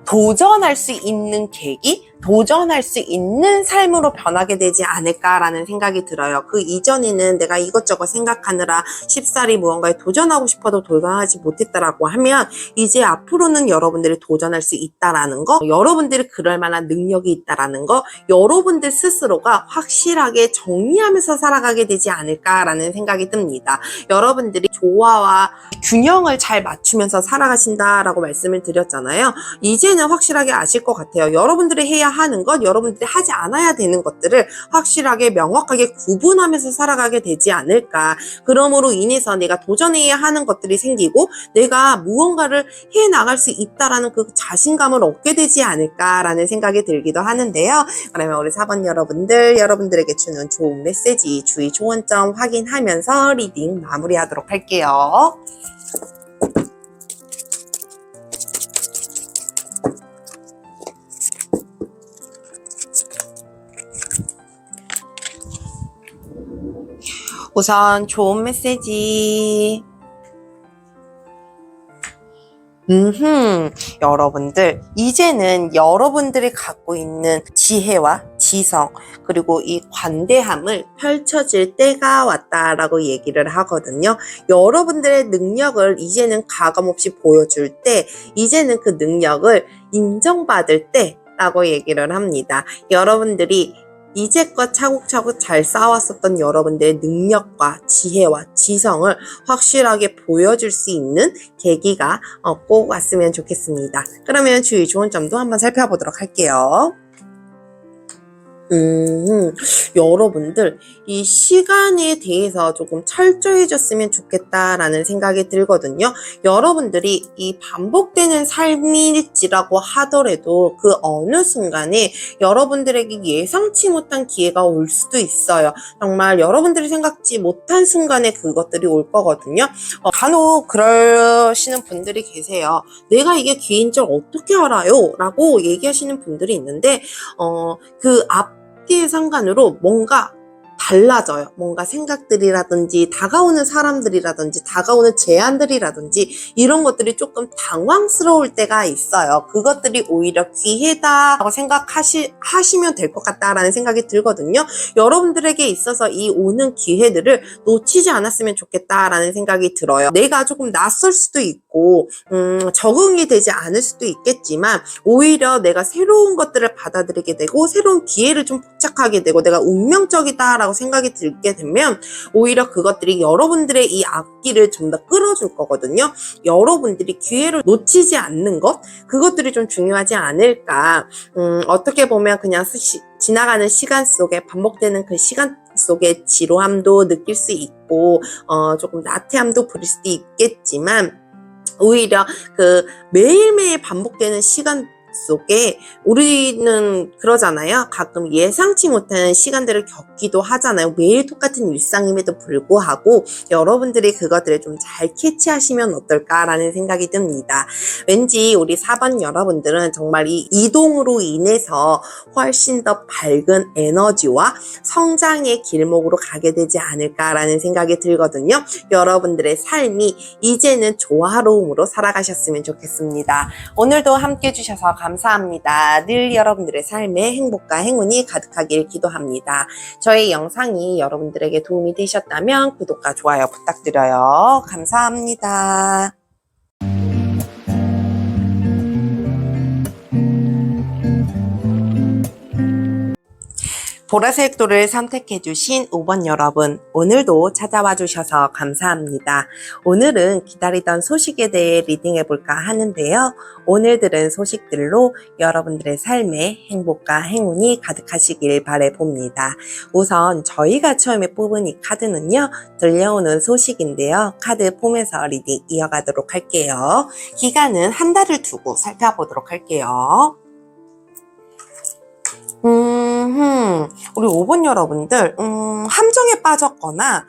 도전할 수 있는 계기, 도전할 수 있는 삶으로 변하게 되지 않을까라는 생각이 들어요. 그 이전에는 내가 이것저것 생각하느라 쉽사리 무언가에 도전하고 싶어도 도전하지 못했다라고 하면 이제 앞으로는 여러분들이 도전할 수 있다라는 거, 여러분들이 그럴 만한 능력이 있다라는 거, 여러분들 스스로가 확실하게 정리하면서 살아가게 되지 않을까라는 생각이 듭니다. 여러분들이 조화와 균형을 잘 맞추면서 살아가신다라고 말씀을 드렸잖아요. 이제는 확실하게 아실 것 같아요. 여러분들이 해야 하는 것, 여러분들이 하지 않아야 되는 것들을 확실하게 명확하게 구분하면서 살아가게 되지 않을까. 그러므로 인해서 내가 도전해야 하는 것들이 생기고 내가 무언가를 해나갈 수 있다라는 그 자신감을 얻게 되지 않을까라는 생각이 들기도 하는데요. 그러면 우리 4번 여러분들에게 주는 좋은 메시지, 주의 조언점 확인하면서 리딩 마무리하도록 할게요. 우선 좋은 메시지. 여러분들, 이제는 여러분들이 갖고 있는 지혜와 지성, 그리고 이 관대함을 펼쳐질 때가 왔다라고 얘기를 하거든요. 여러분들의 능력을 이제는 가감없이 보여줄 때, 이제는 그 능력을 인정받을 때라고 얘기를 합니다. 여러분들이 이제껏 차곡차곡 잘 쌓아왔었던 여러분들의 능력과 지혜와 지성을 확실하게 보여줄 수 있는 계기가 꼭 왔으면 좋겠습니다. 그러면 주의 좋은 점도 한번 살펴보도록 할게요. 여러분들, 이 시간에 대해서 조금 철저해졌으면 좋겠다라는 생각이 들거든요. 여러분들이 이 반복되는 삶일지라고 하더라도 그 어느 순간에 여러분들에게 예상치 못한 기회가 올 수도 있어요. 정말 여러분들이 생각지 못한 순간에 그것들이 올 거거든요. 간혹 그러시는 분들이 계세요. 내가 이게 기회인 줄 어떻게 알아요? 라고 얘기하시는 분들이 있는데 그 앞뒤의 상관으로 뭔가 달라져요. 뭔가 생각들이라든지 다가오는 사람들이라든지 다가오는 제안들이라든지 이런 것들이 조금 당황스러울 때가 있어요. 그것들이 오히려 기회다라고 생각하시면 될 것 같다라는 생각이 들거든요. 여러분들에게 있어서 이 오는 기회들을 놓치지 않았으면 좋겠다라는 생각이 들어요. 내가 조금 낯설 수도 있고 적응이 되지 않을 수도 있겠지만 오히려 내가 새로운 것들을 받아들이게 되고 새로운 기회를 좀 포착하게 되고 내가 운명적이다라고 생각이 들게 되면 오히려 그것들이 여러분들의 이 앞길을 좀 더 끌어줄 거거든요. 여러분들이 기회를 놓치지 않는 것, 그것들이 좀 중요하지 않을까. 어떻게 보면 그냥 지나가는 시간 속에 반복되는 그 시간 속에 지루함도 느낄 수 있고 조금 나태함도 부릴 수도 있겠지만 오히려 그 매일매일 반복되는 시간 속에 우리는 그러잖아요. 가끔 예상치 못한 시간들을 겪기도 하잖아요. 매일 똑같은 일상임에도 불구하고 여러분들이 그것들을 좀 잘 캐치하시면 어떨까라는 생각이 듭니다. 왠지 우리 4번 여러분들은 정말 이 이동으로 인해서 훨씬 더 밝은 에너지와 성장의 길목으로 가게 되지 않을까라는 생각이 들거든요. 여러분들의 삶이 이제는 조화로움으로 살아가셨으면 좋겠습니다. 오늘도 함께 해주셔서 감사합니다. 늘 여러분들의 삶에 행복과 행운이 가득하길 기도합니다. 저의 영상이 여러분들에게 도움이 되셨다면 구독과 좋아요 부탁드려요. 감사합니다. 보라색 돌을 선택해주신 5번 여러분, 오늘도 찾아와 주셔서 감사합니다. 오늘은 기다리던 소식에 대해 리딩해볼까 하는데요. 오늘 들은 소식들로 여러분들의 삶에 행복과 행운이 가득하시길 바라봅니다. 우선 저희가 처음에 뽑은 이 카드는요, 들려오는 소식인데요. 카드 폼에서 리딩 이어가도록 할게요. 기간은 한 달을 두고 살펴보도록 할게요. 우리 5번 여러분들, 함정에 빠졌거나,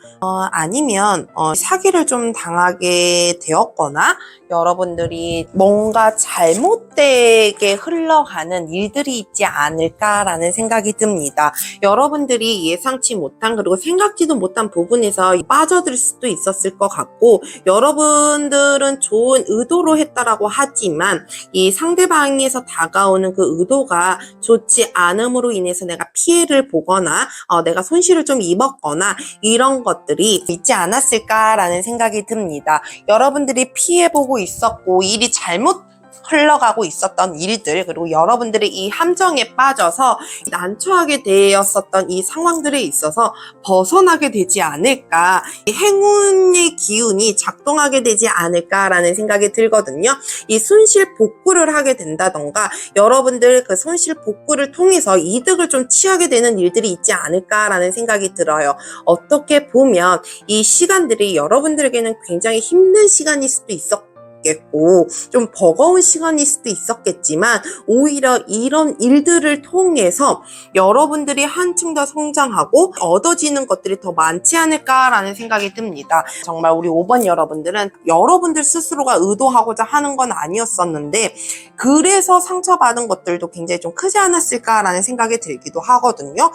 아니면, 사기를 좀 당하게 되었거나, 여러분들이 뭔가 잘못되게 흘러가는 일들이 있지 않을까라는 생각이 듭니다. 여러분들이 예상치 못한, 그리고 생각지도 못한 부분에서 빠져들 수도 있었을 것 같고, 여러분들은 좋은 의도로 했다라고 하지만, 이 상대방에서 다가오는 그 의도가 좋지 않음으로 인해서 내가 피해를 보거나 내가 손실을 좀 입었거나 이런 것들이 있지 않았을까라는 생각이 듭니다. 여러분들이 피해보고 있었고 일이 잘못 흘러가고 있었던 일들, 그리고 여러분들이 이 함정에 빠져서 난처하게 되었었던 이 상황들에 있어서 벗어나게 되지 않을까, 이 행운의 기운이 작동하게 되지 않을까라는 생각이 들거든요. 이 손실 복구를 하게 된다던가 여러분들 그 손실 복구를 통해서 이득을 좀 취하게 되는 일들이 있지 않을까라는 생각이 들어요. 어떻게 보면 이 시간들이 여러분들에게는 굉장히 힘든 시간일 수도 있었고 좀 버거운 시간일 수도 있었겠지만 오히려 이런 일들을 통해서 여러분들이 한층 더 성장하고 얻어지는 것들이 더 많지 않을까라는 생각이 듭니다. 정말 우리 5번 여러분들은 여러분들 스스로가 의도하고자 하는 건 아니었었는데 그래서 상처받은 것들도 굉장히 좀 크지 않았을까라는 생각이 들기도 하거든요.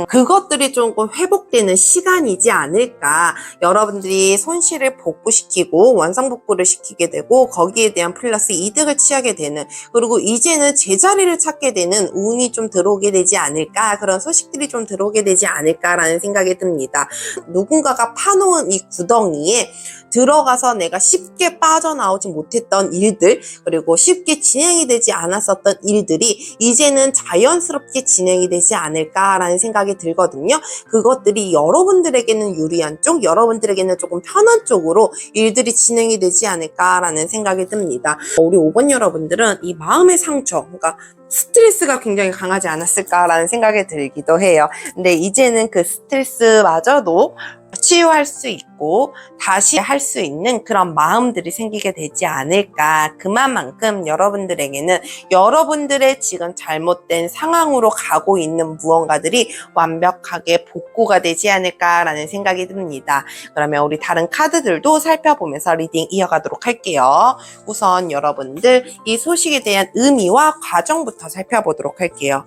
그것들이 조금 회복되는 시간이지 않을까. 여러분들이 손실을 복구시키고 원상복구를 시키게 되고 거기에 대한 플러스 이득을 취하게 되는, 그리고 이제는 제자리를 찾게 되는 운이 좀 들어오게 되지 않을까, 그런 소식들이 좀 들어오게 되지 않을까라는 생각이 듭니다. 누군가가 파놓은 이 구덩이에 들어가서 내가 쉽게 빠져나오지 못했던 일들, 그리고 쉽게 진행이 되지 않았었던 일들이 이제는 자연스럽게 진행이 되지 않을까라는 생각이 들거든요. 그것들이 여러분들에게는 유리한 쪽, 여러분들에게는 조금 편한 쪽으로 일들이 진행이 되지 않을까라는 생각이 듭니다. 우리 5번 여러분들은 이 마음의 상처, 그러니까 스트레스가 굉장히 강하지 않았을까라는 생각이 들기도 해요. 근데 이제는 그 스트레스마저도 치유할 수 있고 다시 할 수 있는 그런 마음들이 생기게 되지 않을까. 그만큼 여러분들에게는 여러분들의 지금 잘못된 상황으로 가고 있는 무언가들이 완벽하게 복구가 되지 않을까라는 생각이 듭니다. 그러면 우리 다른 카드들도 살펴보면서 리딩 이어가도록 할게요. 우선 여러분들 이 소식에 대한 의미와 과정부터 살펴보도록 할게요.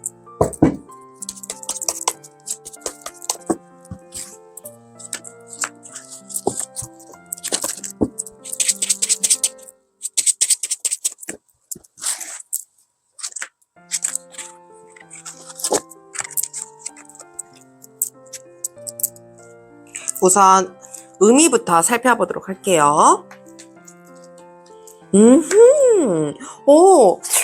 우선 의미부터 살펴보도록 할게요.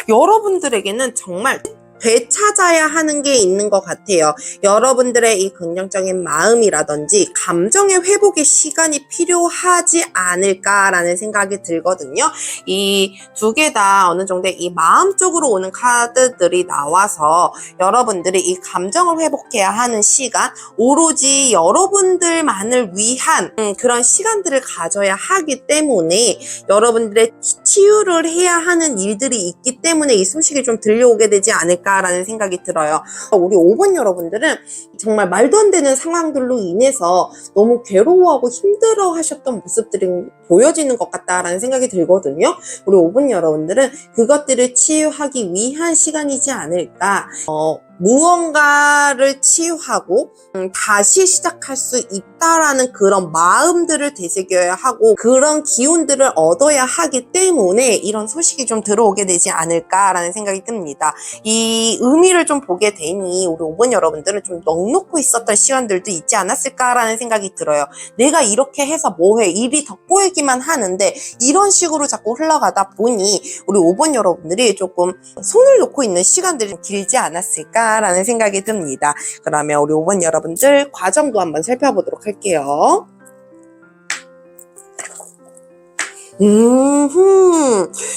여러분들에게는 정말 되찾아야 하는 게 있는 것 같아요. 여러분들의 이 긍정적인 마음이라든지 감정의 회복의 시간이 필요하지 않을까라는 생각이 들거든요. 이 두 개 다 어느 정도 이 마음 쪽으로 오는 카드들이 나와서 여러분들이 이 감정을 회복해야 하는 시간, 오로지 여러분들만을 위한 그런 시간들을 가져야 하기 때문에 여러분들의 치유를 해야 하는 일들이 있기 때문에 이 소식이 좀 들려오게 되지 않을까라는 생각이 들어요. 우리 5번 여러분들은 정말 말도 안 되는 상황들로 인해서 너무 괴로워하고 힘들어 하셨던 모습들이 보여지는 것 같다라는 생각이 들거든요. 우리 5번 여러분들은 그것들을 치유하기 위한 시간이지 않을까. 무언가를 치유하고 다시 시작할 수 있다라는 그런 마음들을 되새겨야 하고 그런 기운들을 얻어야 하기 때문에 이런 소식이 좀 들어오게 되지 않을까라는 생각이 듭니다. 이 의미를 좀 보게 되니 우리 5번 여러분들은 좀 넋놓고 있었던 시간들도 있지 않았을까라는 생각이 들어요. 내가 이렇게 해서 뭐해, 일이 더 꼬이기만 하는데 이런 식으로 자꾸 흘러가다 보니 우리 5번 여러분들이 조금 손을 놓고 있는 시간들이 좀 길지 않았을까 라는 생각이 듭니다. 그러면 우리 5번 여러분들 과정도 한번 살펴보도록 할게요.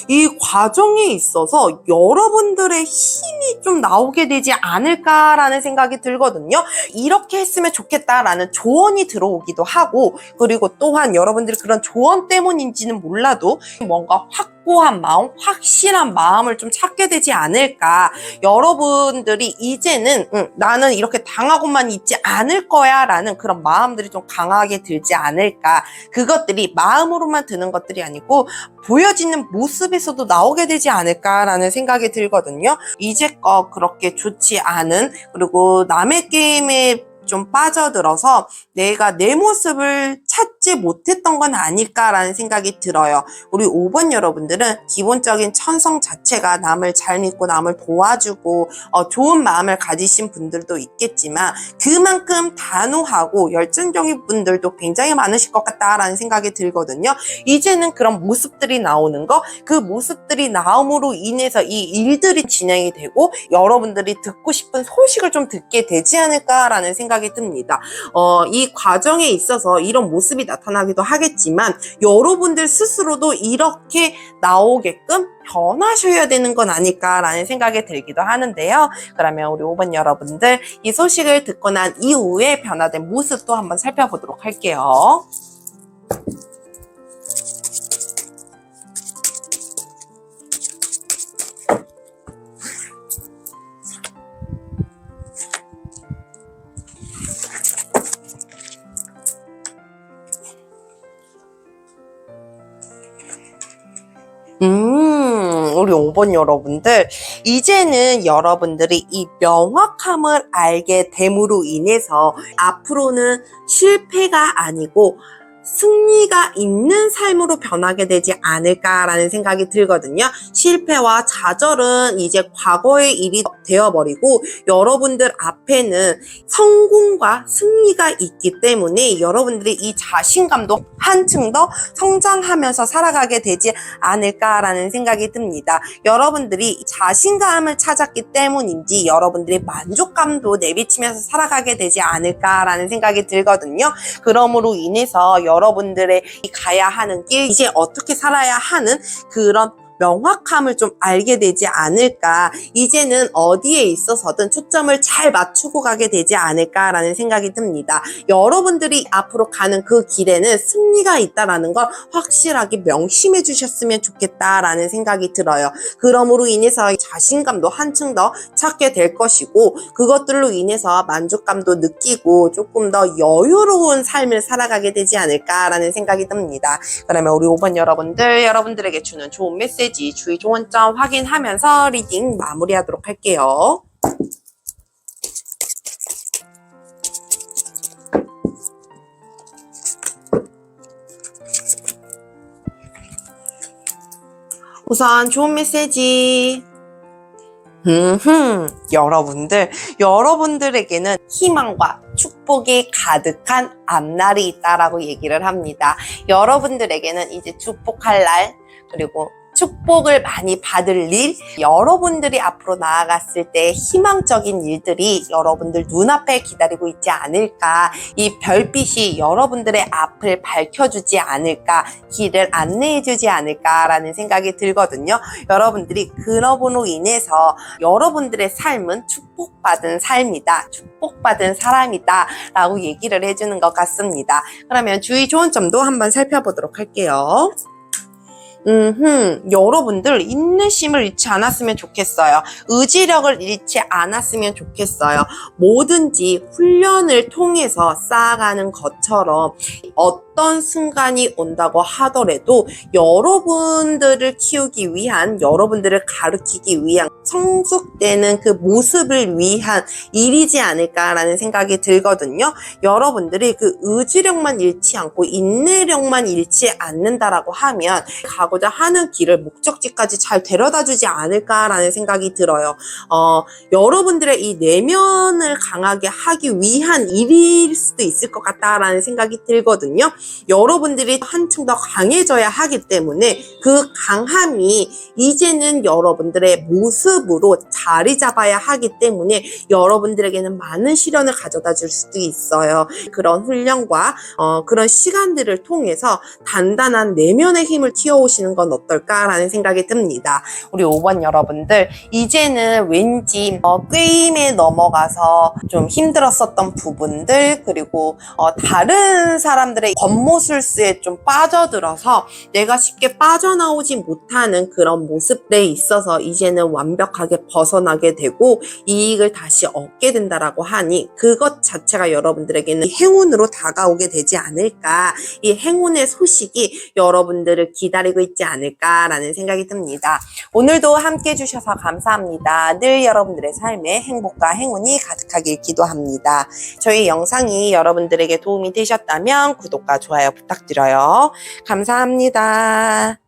이 과정에 있어서 여러분들의 힘이 좀 나오게 되지 않을까라는 생각이 들거든요. 이렇게 했으면 좋겠다라는 조언이 들어오기도 하고, 그리고 또한 여러분들이 그런 조언 때문인지는 몰라도 뭔가 확고한 마음, 확실한 마음을 좀 찾게 되지 않을까. 여러분들이 이제는 나는 이렇게 당하고만 있지 않을 거야 라는 그런 마음들이 좀 강하게 들지 않을까. 그것들이 마음으로만 드는 것들이 아니고 보여지는 모습에서도 나오게 되지 않을까라는 생각이 들거든요. 이제껏 그렇게 좋지 않은, 그리고 남의 게임에 좀 빠져들어서 내가 내 모습을 찾지 못했던 건 아닐까라는 생각이 들어요. 우리 5번 여러분들은 기본적인 천성 자체가 남을 잘 믿고 남을 도와주고 좋은 마음을 가지신 분들도 있겠지만 그만큼 단호하고 열정적인 분들도 굉장히 많으실 것 같다라는 생각이 들거든요. 이제는 그런 모습들이 나오는 거, 그 모습들이 나옴으로 인해서 이 일들이 진행이 되고 여러분들이 듣고 싶은 소식을 좀 듣게 되지 않을까라는 생각이 듭니다. 이 과정에 있어서 이런 모습이 나타나기도 하겠지만 여러분들 스스로도 이렇게 나오게끔 변하셔야 되는 건 아닐까라는 생각이 들기도 하는데요. 그러면 우리 5번 여러분들 이 소식을 듣고 난 이후에 변화된 모습도 한번 살펴보도록 할게요. 우리 5번 여러분들, 이제는 여러분들이 이 명확함을 알게 됨으로 인해서 앞으로는 실패가 아니고 승리가 있는 삶으로 변하게 되지 않을까라는 생각이 들거든요. 실패와 좌절은 이제 과거의 일이 되어버리고 여러분들 앞에는 성공과 승리가 있기 때문에 여러분들이 이 자신감도 한층 더 성장하면서 살아가게 되지 않을까라는 생각이 듭니다. 여러분들이 자신감을 찾았기 때문인지 여러분들이 만족감도 내비치면서 살아가게 되지 않을까라는 생각이 들거든요. 그러므로 인해서 여러분들의 가야 하는 길, 이제 어떻게 살아야 하는 그런 명확함을 좀 알게 되지 않을까. 이제는 어디에 있어서든 초점을 잘 맞추고 가게 되지 않을까라는 생각이 듭니다. 여러분들이 앞으로 가는 그 길에는 승리가 있다라는 걸 확실하게 명심해 주셨으면 좋겠다라는 생각이 들어요. 그러므로 인해서 자신감도 한층 더 찾게 될 것이고 그것들로 인해서 만족감도 느끼고 조금 더 여유로운 삶을 살아가게 되지 않을까라는 생각이 듭니다. 그러면 우리 5번 여러분들, 여러분들에게 주는 좋은 메시지, 주의 조언점 확인하면서 리딩 마무리하도록 할게요. 우선 좋은 메시지. 여러분들에게는 희망과 축복이 가득한 앞날이 있다라고 얘기를 합니다. 여러분들에게는 이제 축복할 날, 그리고 축복을 많이 받을 일, 여러분들이 앞으로 나아갔을 때 희망적인 일들이 여러분들 눈앞에 기다리고 있지 않을까, 이 별빛이 여러분들의 앞을 밝혀주지 않을까, 길을 안내해주지 않을까라는 생각이 들거든요. 여러분들이 그러므로 인해서 여러분들의 삶은 축복받은 삶이다, 축복받은 사람이다 라고 얘기를 해주는 것 같습니다. 그러면 주의 좋은 점도 한번 살펴보도록 할게요. 여러분들 인내심을 잃지 않았으면 좋겠어요. 의지력을 잃지 않았으면 좋겠어요. 뭐든지 훈련을 통해서 쌓아가는 것처럼 어떤 순간이 온다고 하더라도 여러분들을 키우기 위한, 여러분들을 가르치기 위한, 성숙되는 그 모습을 위한 일이지 않을까라는 생각이 들거든요. 여러분들이 그 의지력만 잃지 않고 인내력만 잃지 않는다라고 하면 가고자 하는 길을 목적지까지 잘 데려다 주지 않을까라는 생각이 들어요. 여러분들의 이 내면을 강하게 하기 위한 일일 수도 있을 것 같다라는 생각이 들거든요. 여러분들이 한층 더 강해져야 하기 때문에 그 강함이 이제는 여러분들의 모습으로 자리 잡아야 하기 때문에 여러분들에게는 많은 시련을 가져다 줄 수도 있어요. 그런 훈련과 그런 시간들을 통해서 단단한 내면의 힘을 키워오시는 건 어떨까라는 생각이 듭니다. 우리 5번 여러분들, 이제는 왠지 꾀임에 넘어가서 좀 힘들었었던 부분들, 그리고 다른 사람들의 겉모술수에 좀 빠져들어서 내가 쉽게 빠져나오지 못하는 그런 모습에 있어서 이제는 완벽하게 벗어나게 되고 이익을 다시 얻게 된다라고 하니 그것 자체가 여러분들에게는 행운으로 다가오게 되지 않을까, 이 행운의 소식이 여러분들을 기다리고 있지 않을까라는 생각이 듭니다. 오늘도 함께 해주셔서 감사합니다. 늘 여러분들의 삶에 행복과 행운이 가득하길 기도합니다. 저희 영상이 여러분들에게 도움이 되셨다면 구독과 좋아요 부탁드려요. 감사합니다.